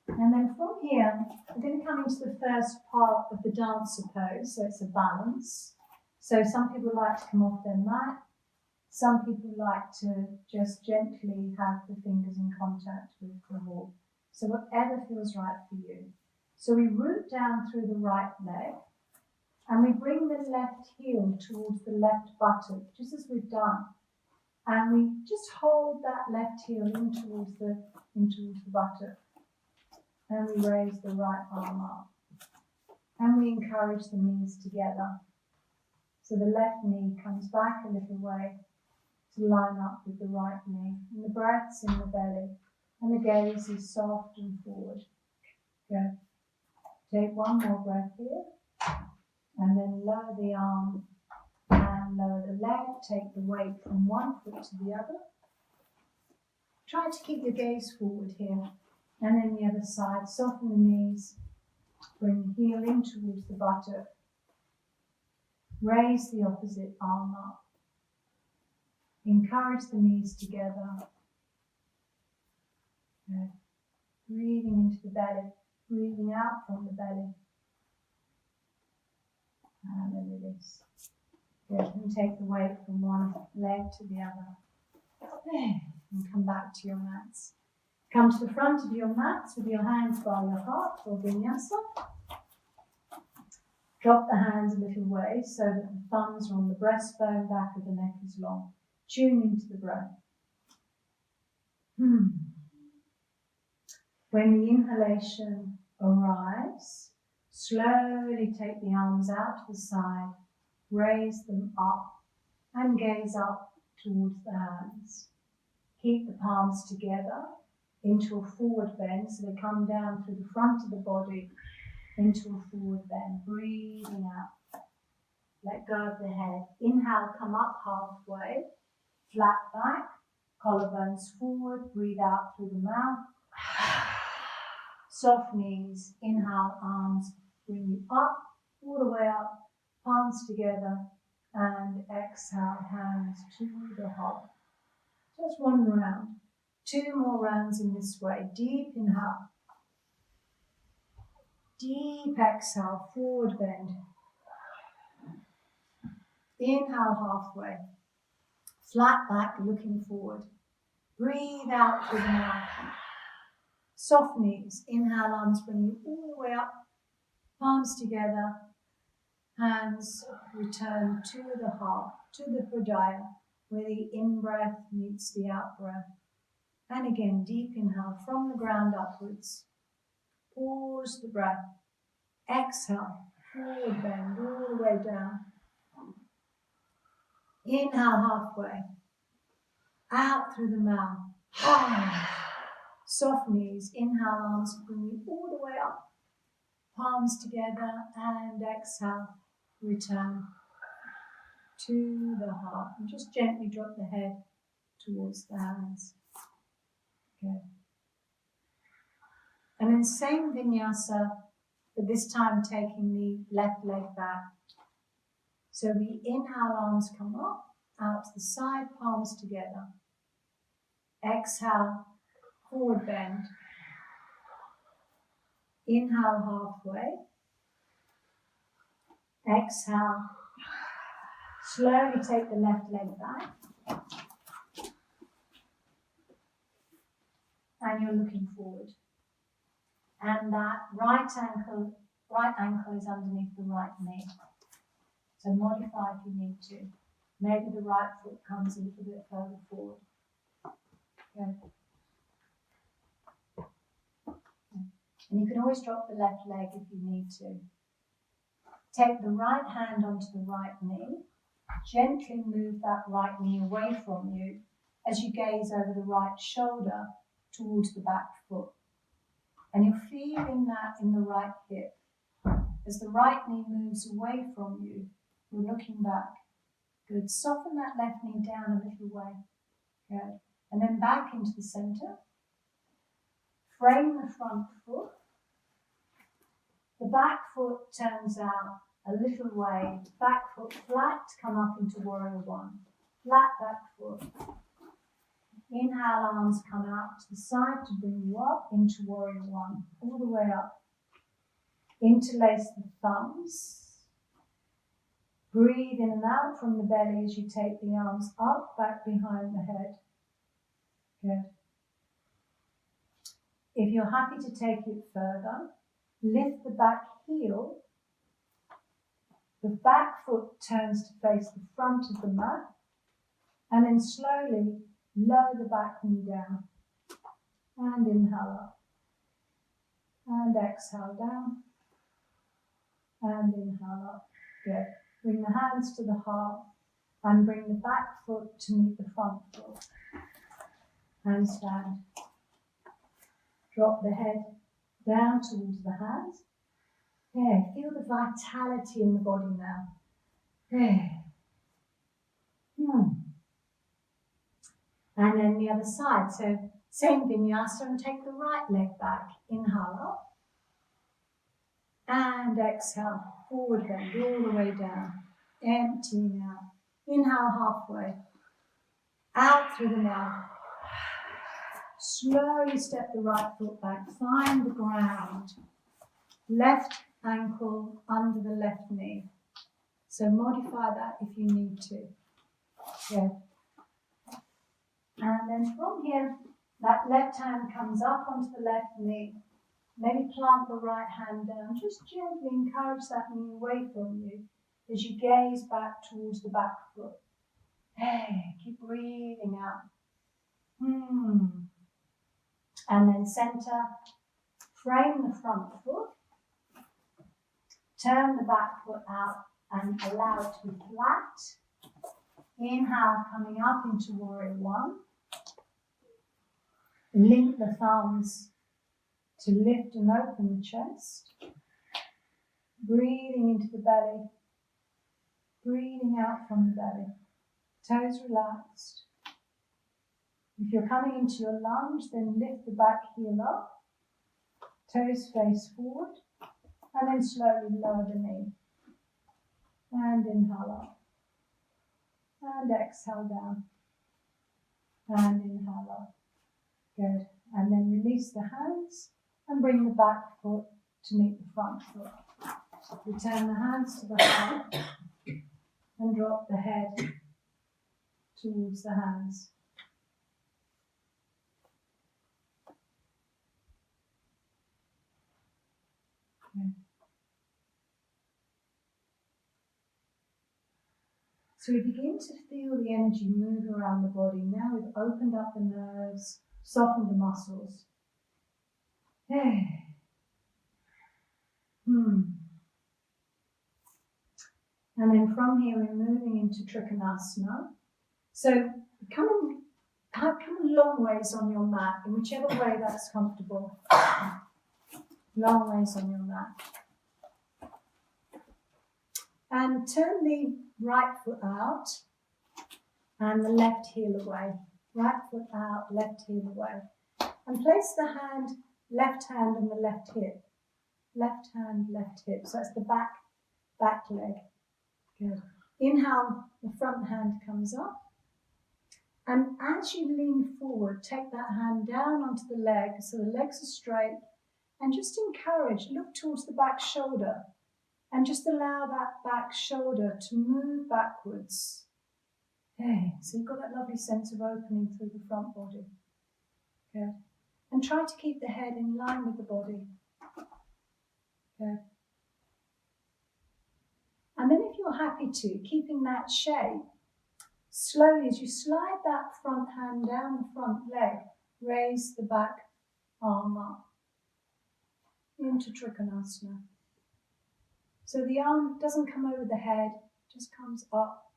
And then from here, we're going to come into the first part of the dancer pose, so it's a balance. So some people like to come off their mat. Some people like to just gently have the fingers in contact with the wall. So whatever feels right for you. So we root down through the right leg and we bring the left heel towards the left buttock, just as we've done. And we just hold that left heel in towards the buttock. And we raise the right arm up. And we encourage the knees together. So the left knee comes back a little way to line up with the right knee. And the breath's in the belly. And the gaze is soft and forward. Good. Take one more breath here. And then lower the arm and lower the leg. Take the weight from one foot to the other. Try to keep your gaze forward here. And then the other side. Soften the knees. Bring the heel in towards the buttock. Raise the opposite arm up. Encourage the knees together. Good. Breathing into the belly. Breathing out from the belly. And then release. Good. And take the weight from one leg to the other. And come back to your mats. Come to the front of your mats with your hands by your heart or vinyasa. Drop the hands a little way so that the thumbs are on the breastbone, back of the neck is long. Tune into the breath. When the inhalation arrives, slowly take the arms out to the side, raise them up and gaze up towards the hands. Keep the palms together into a forward bend so they come down through the front of the body into a forward bend. Breathing out. Let go of the head. Inhale, come up halfway. Flat back. Collarbones forward. Breathe out through the mouth. Soft knees. Inhale, arms bring you up, all the way up. Palms together. And exhale, hands to the heart. Just one round. 2 more rounds in this way. Deep inhale. Deep exhale, forward bend. Inhale halfway. Flat back, looking forward. Breathe out through the mouth. Soft knees. Inhale, arms bring you all the way up. Palms together. Hands return to the heart, to the Hridaya, where the in-breath meets the out-breath. And again, deep inhale from the ground upwards. Pause the breath. Exhale, forward bend all the way down. Inhale halfway. Out through the mouth. Soft knees. Inhale, arms bring you all the way up. Palms together and exhale. Return to the heart. And just gently drop the head towards the hands. Good. And then same vinyasa, but this time taking the left leg back. So we inhale, arms come up, out to the side, palms together. Exhale, forward bend. Inhale halfway. Exhale. Slowly take the left leg back. And you're looking forward. And that right ankle is underneath the right knee. So modify if you need to. Maybe the right foot comes a little bit further forward. Good. And you can always drop the left leg if you need to. Take the right hand onto the right knee. Gently move that right knee away from you as you gaze over the right shoulder towards the back foot. And you're feeling that in the right hip. As the right knee moves away from you, you're looking back. Good. Soften that left knee down a little way. Good. And then back into the center. Frame the front foot. The back foot turns out a little way. Back foot flat, come up into warrior one. Flat back foot. Inhale, arms come out to the side to bring you up into warrior one. All the way up. Interlace the thumbs. Breathe in and out from the belly as you take the arms up, back behind the head. Good. If you're happy to take it further, lift the back heel. The back foot turns to face the front of the mat, and then slowly lower the back knee down. And inhale up. And exhale down. And inhale up. Good. Bring the hands to the heart and bring the back foot to meet the front foot. Handstand. Drop the head down towards the hands. There, feel the vitality in the body now. There. And then the other side. So same vinyasa and take the right leg back. Inhale up. And exhale, forward bend all the way down. Emptying out. Inhale halfway. Out through the mouth. Slowly step the right foot back. Find the ground. Left ankle under the left knee. So modify that if you need to. Good. And then from here, that left hand comes up onto the left knee. Maybe plant the right hand down. Just gently encourage that knee away from you as you gaze back towards the back foot. Hey, keep breathing out. And then center. Frame the front foot. Turn the back foot out and allow it to be flat. Inhale, coming up into warrior one. Link the thumbs to lift and open the chest. Breathing into the belly. Breathing out from the belly. Toes relaxed. If you're coming into your lunge, then lift the back heel up. Toes face forward. And then slowly lower the knee. And inhale up. And exhale down. And inhale up. Good. And then release the hands and bring the back foot to meet the front foot. Return the hands to the heart and drop the head towards the hands. Okay. So we begin to feel the energy move around the body. Now we've opened up the nerves, softened the muscles. Hey. And then from here we're moving into Trikonasana. So come a long ways on your mat, in whichever way that's comfortable. Long ways on your mat. And turn the right foot out and the left heel away. Right foot out, left heel away. And place the left hand on the left hip. Left hand, left hip. So that's the back leg. Good. Inhale, the front hand comes up. And as you lean forward, take that hand down onto the leg so the legs are straight. And just encourage, look towards the back shoulder. And just allow that back shoulder to move backwards. Okay, so you've got that lovely sense of opening through the front body. Good. And try to keep the head in line with the body. Good. And then if you're happy to, keeping that shape, slowly as you slide that front hand down the front leg, raise the back arm up into Trikonasana. So the arm doesn't come over the head, just comes up.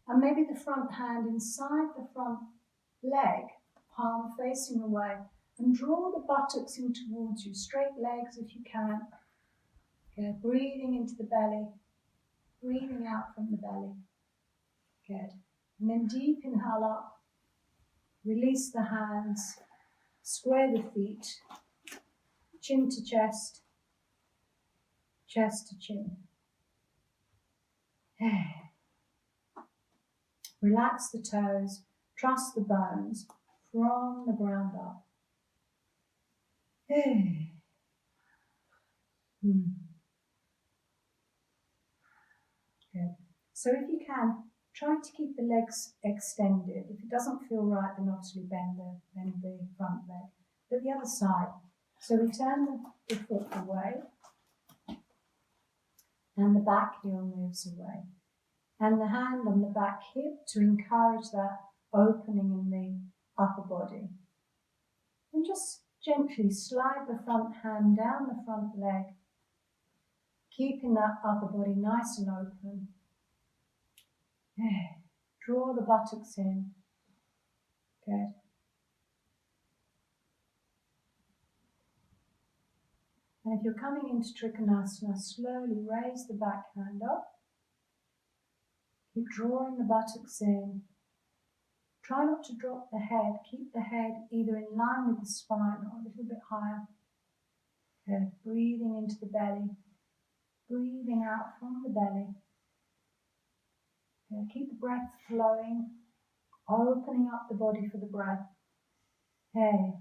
And maybe the front hand inside the front leg, palm facing away, and draw the buttocks in towards you, straight legs if you can. Okay, breathing into the belly, breathing out from the belly. Good. And then deep inhale up, release the hands, square the feet, chin to chest, chest to chin. Relax the toes, trust the bones from the ground up. Good. So if you can, try to keep the legs extended. If it doesn't feel right, then obviously bend the front leg. But the other side. So we turn the foot away, and the back heel moves away. And the hand on the back hip to encourage that opening in the upper body. And just gently slide the front hand down the front leg, keeping that upper body nice and open. Draw the buttocks in. Good. And if you're coming into Trikonasana, slowly raise the back hand up. Keep drawing the buttocks in. Try not to drop the head. Keep the head either in line with the spine or a little bit higher. Good. Breathing into the belly. Breathing out from the belly. Good. Keep the breath flowing. Opening up the body for the breath. Okay.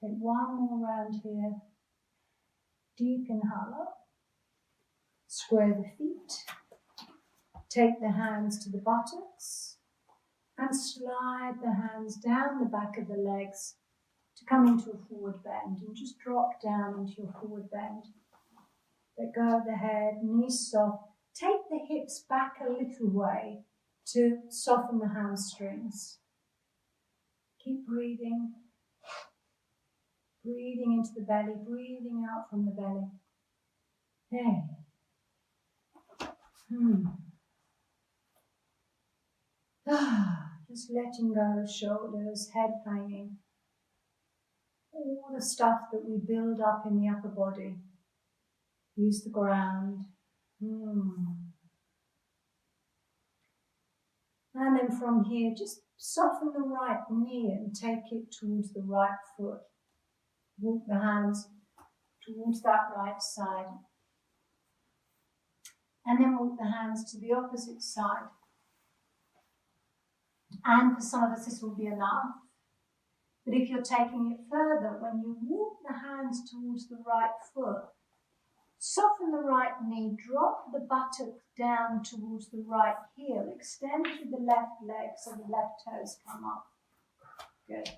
Take one more round here. Deep inhale up. Square the feet. Take the hands to the buttocks. And slide the hands down the back of the legs to come into a forward bend. And just drop down into your forward bend. Let go of the head, knees soft. Take the hips back a little way to soften the hamstrings. Keep breathing. Breathing into the belly, breathing out from the belly. Hey. Just letting go of shoulders, head hanging. All the stuff that we build up in the upper body. Use the ground. And then from here, just soften the right knee and take it towards the right foot. Walk the hands towards that right side. And then walk the hands to the opposite side. And for some of us, this will be enough. But if you're taking it further, when you walk the hands towards the right foot, Soften the right knee, drop the buttock down towards the right heel, extend through the left leg so the left toes come up. Good.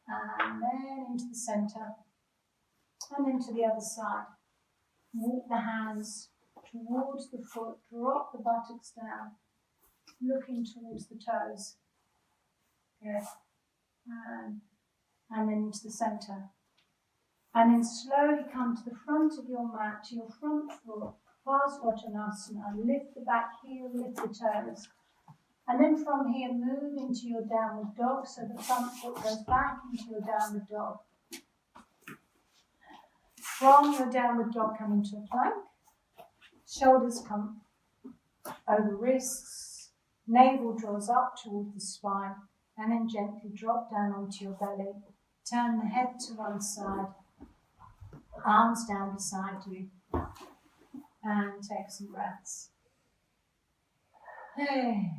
And then into the center and into the other side. Walk the hands towards the foot, drop the buttocks down, looking towards the toes. Good. And then into the center. And then slowly come to the front of your mat, to your front foot, Parsvottanasana, lift the back heel, lift the toes. And then from here, move into your downward dog, so the front foot goes back into your downward dog. From your downward dog, come into a plank. Shoulders come over wrists, navel draws up towards the spine, and then gently drop down onto your belly. Turn the head to one side. Arms down beside you, and take some breaths. Hey.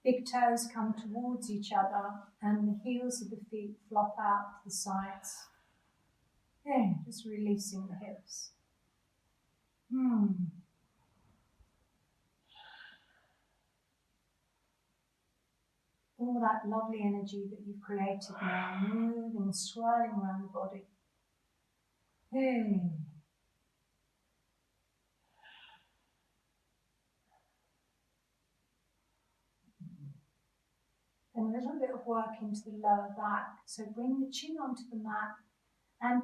Big toes come towards each other, and the heels of the feet flop out to the sides. Hey, just releasing the hips. All that lovely energy that you've created now, moving, swirling around the body. Hey. And a little bit of work into the lower back. So bring the chin onto the mat and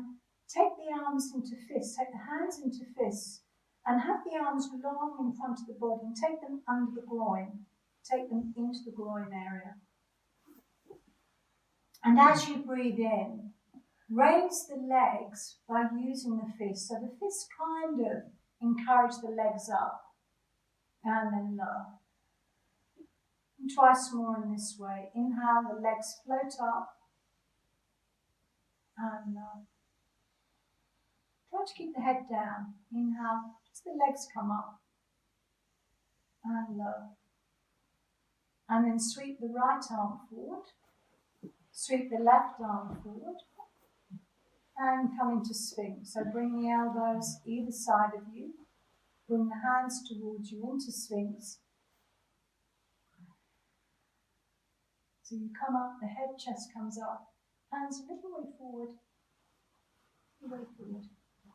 take the arms into fists, take the hands into fists, and have the arms long in front of the body and take them under the groin. Take them into the groin area. And as you breathe in, raise the legs by using the fists. So the fists kind of encourage the legs up and then lower. And twice more in this way. Inhale, the legs float up and lower. Try to keep the head down. Inhale, just the legs come up and lower. And then sweep the right arm forward. Sweep the left arm forward and come into Sphinx. So bring the elbows either side of you. Bring the hands towards you into Sphinx. So you come up, the head, chest comes up, hands a little way forward.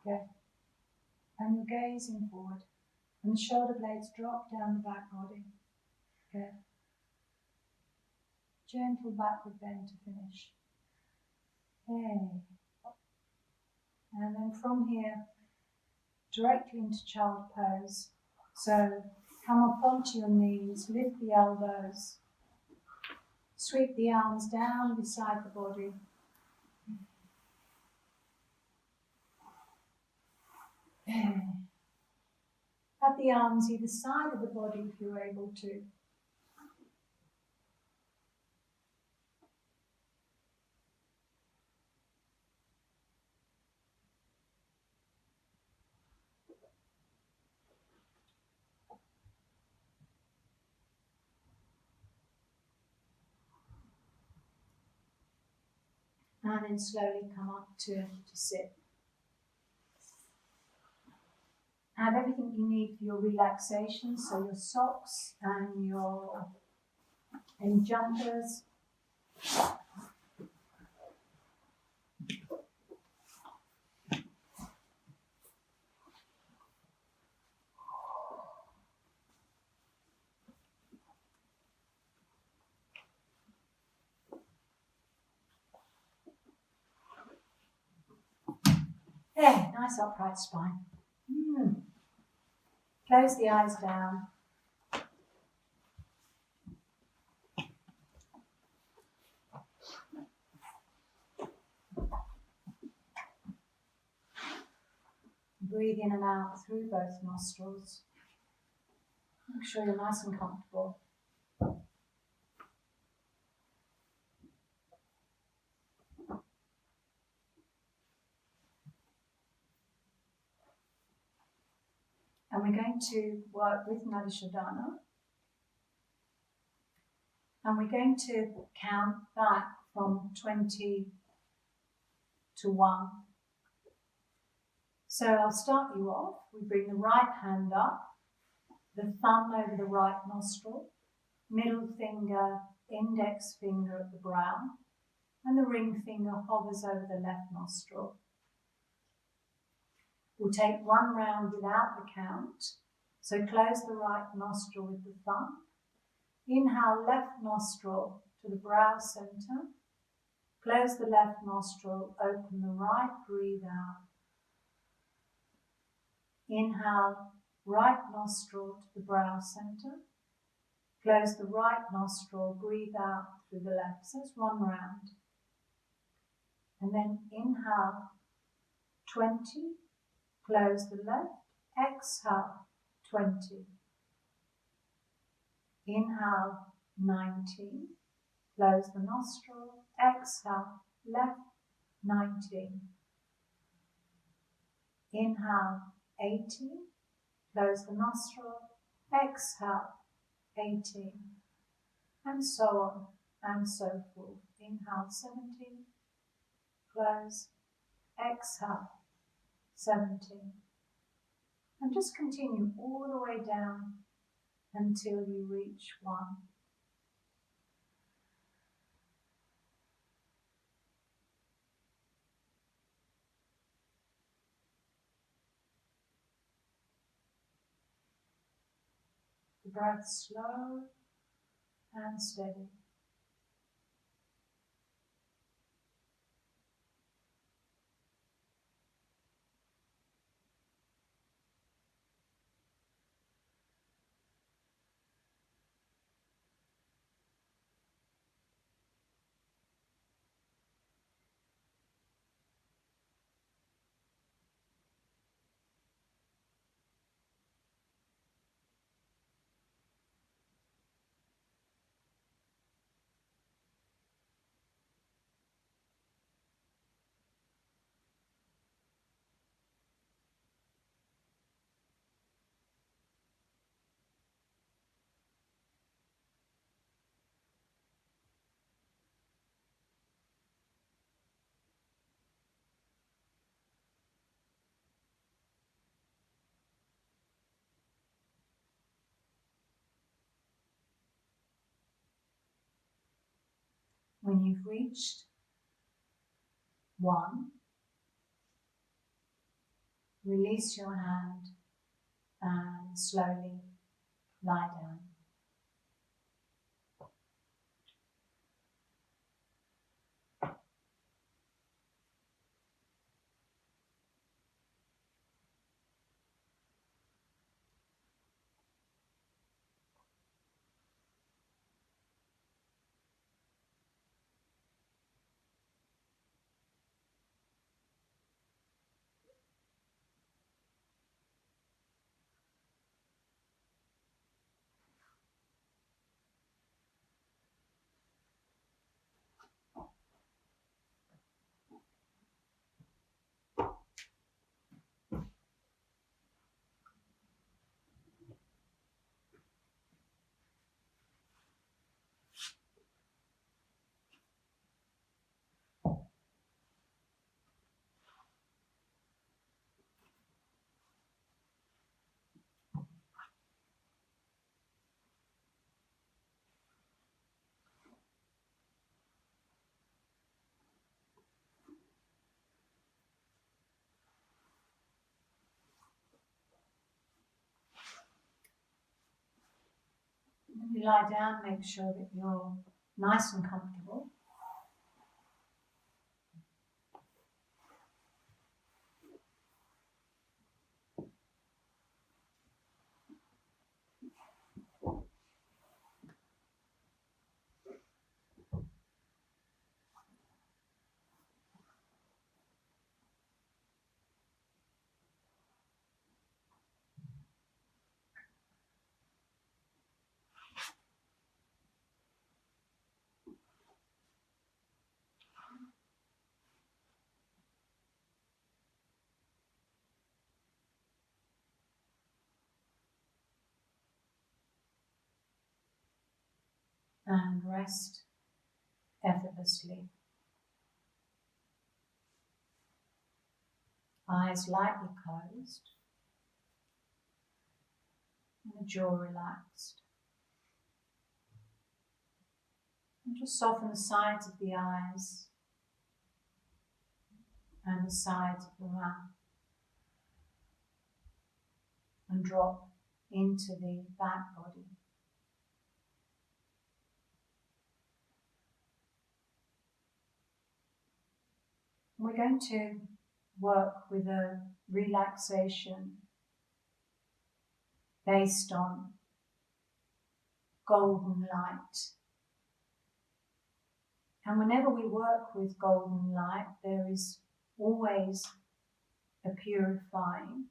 Okay. And you're gazing forward. And the shoulder blades drop down the back body. Okay. Gentle backward bend to finish. Okay. And then from here, directly into child pose. So come up onto your knees, lift the elbows, sweep the arms down beside the body. Okay. Have the arms either side of the body if you're able to. And then slowly come up to sit. Have everything you need for your relaxation, so your socks and your jumpers. There, nice upright spine. Close the eyes down. Breathe in and out through both nostrils. Make sure you're nice and comfortable. And we're going to work with Nadishodhana. And we're going to count back from 20 to 1. So I'll start you off. We bring the right hand up, the thumb over the right nostril, middle finger, index finger at the brow, and the ring finger hovers over the left nostril. We'll take 1 round without the count. So close the right nostril with the thumb. Inhale left nostril to the brow center. Close the left nostril, open the right, breathe out. Inhale, right nostril to the brow center. Close the right nostril, breathe out through the left. So it's 1 round. And then inhale, 20. Close the left. Exhale, 20. Inhale, 19. Close the nostril. Exhale, left, 19. Inhale, 18. Close the nostril. Exhale, 18. And so on and so forth. Inhale, 17. Close. Exhale, 17. And just continue all the way down until you reach 1. The breath slow and steady. When you've reached 1, release your hand and slowly lie down. When you lie down, make sure that you're nice and comfortable. And rest effortlessly. Eyes lightly closed and the jaw relaxed. And just soften the sides of the eyes and the sides of the mouth and drop into the back body. We're going to work with a relaxation based on golden light. And whenever we work with golden light, there is always a purifying,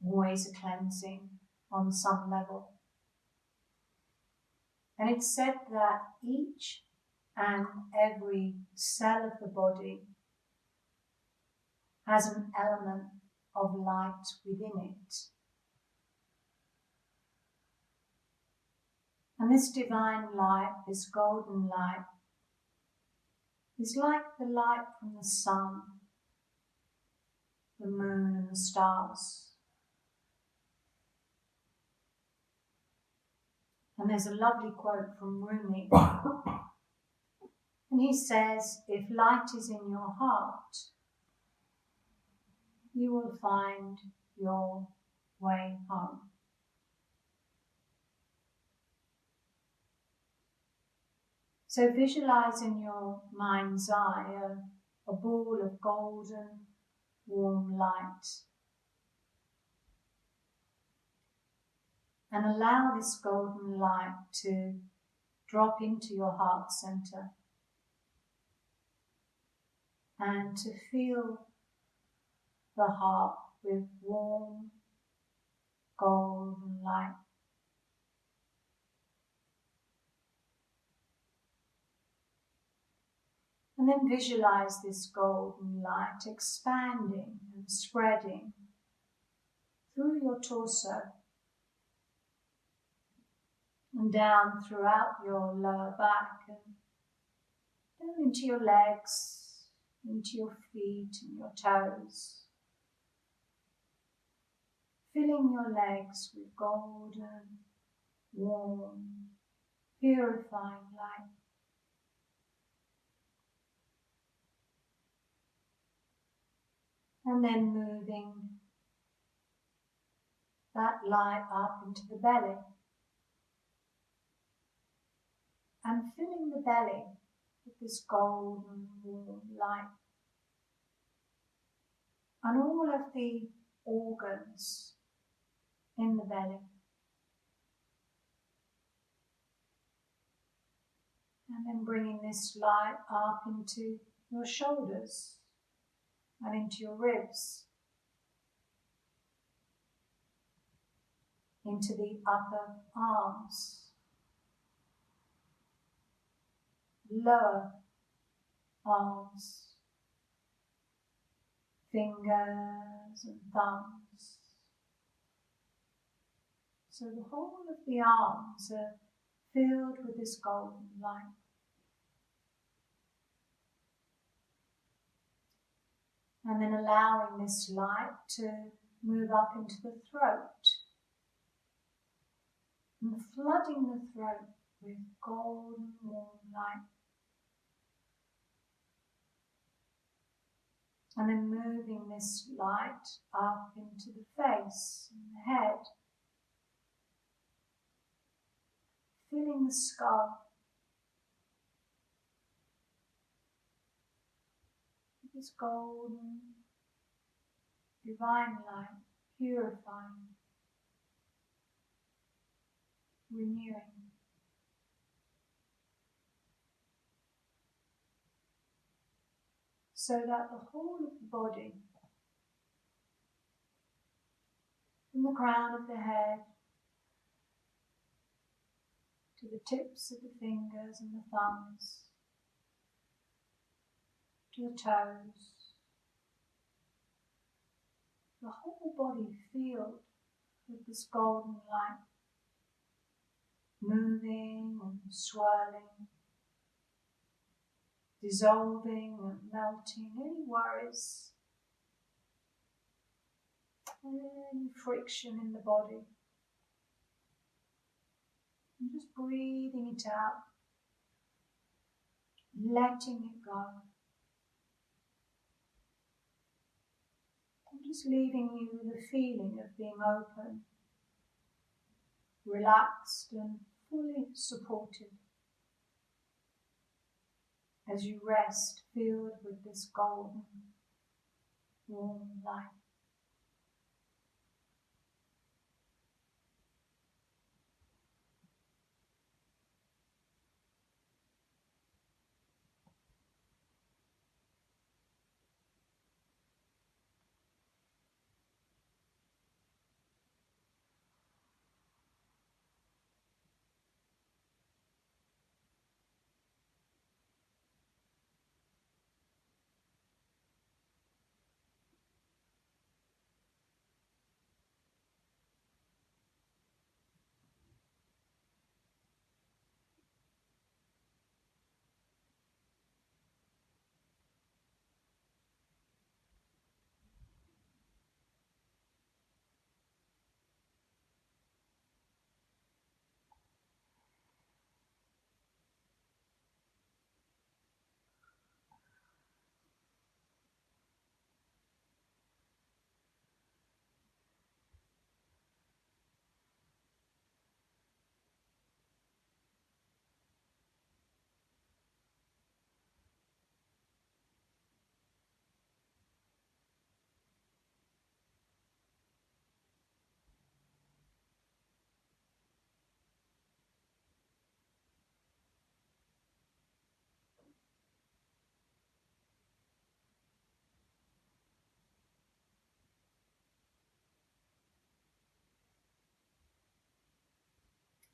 always a cleansing on some level. And it's said that each and every cell of the body has an element of light within it. And this divine light, this golden light, is like the light from the sun, the moon and the stars. And there's a lovely quote from Rumi. And he says, if light is in your heart, you will find your way home. So visualize in your mind's eye a ball of golden, warm light. And allow this golden light to drop into your heart center and to fill the heart with warm, golden light. And then visualize this golden light expanding and spreading through your torso and down throughout your lower back and down into your legs, into your feet and your toes. Filling your legs with golden, warm, purifying light. And then moving that light up into the belly. And filling the belly with this golden, warm light. And all of the organs in the belly. And then bringing this light up into your shoulders and into your ribs, into the upper arms, lower arms, fingers and thumbs. So the whole of the arms are filled with this golden light. And then allowing this light to move up into the throat. And flooding the throat with golden warm light. And then moving this light up into the face and the head. Filling the skull. This golden, divine light, purifying, renewing. So that the whole of the body, from the crown of the head to the tips of the fingers and the thumbs, to the toes, the whole body filled with this golden light, moving and swirling, dissolving and melting any worries, any friction in the body. And just breathing it out, letting it go. And just leaving you with a feeling of being open, relaxed and fully supported as you rest filled with this golden, warm light.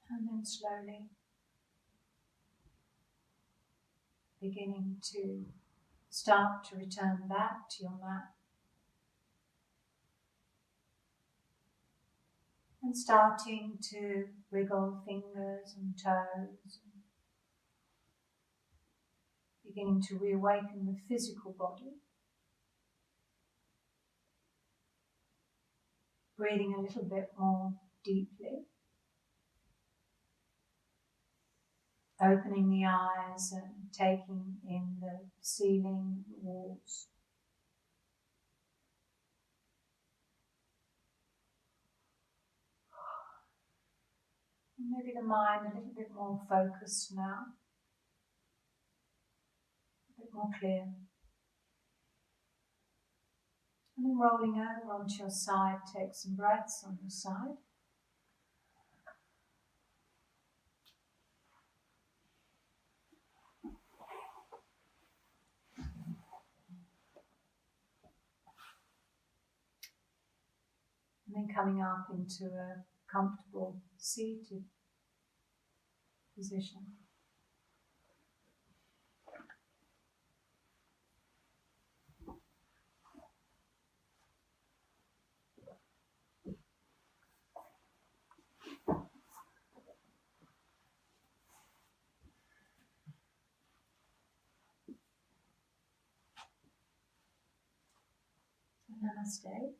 And then slowly beginning to start to return back to your mat. And starting to wiggle fingers and toes. And beginning to reawaken the physical body. Breathing a little bit more deeply. Opening the eyes and taking in the ceiling, the walls. And maybe the mind a little bit more focused now. A bit more clear. And then rolling over onto your side, take some breaths on your side. And then coming up into a comfortable seated position. Namaste.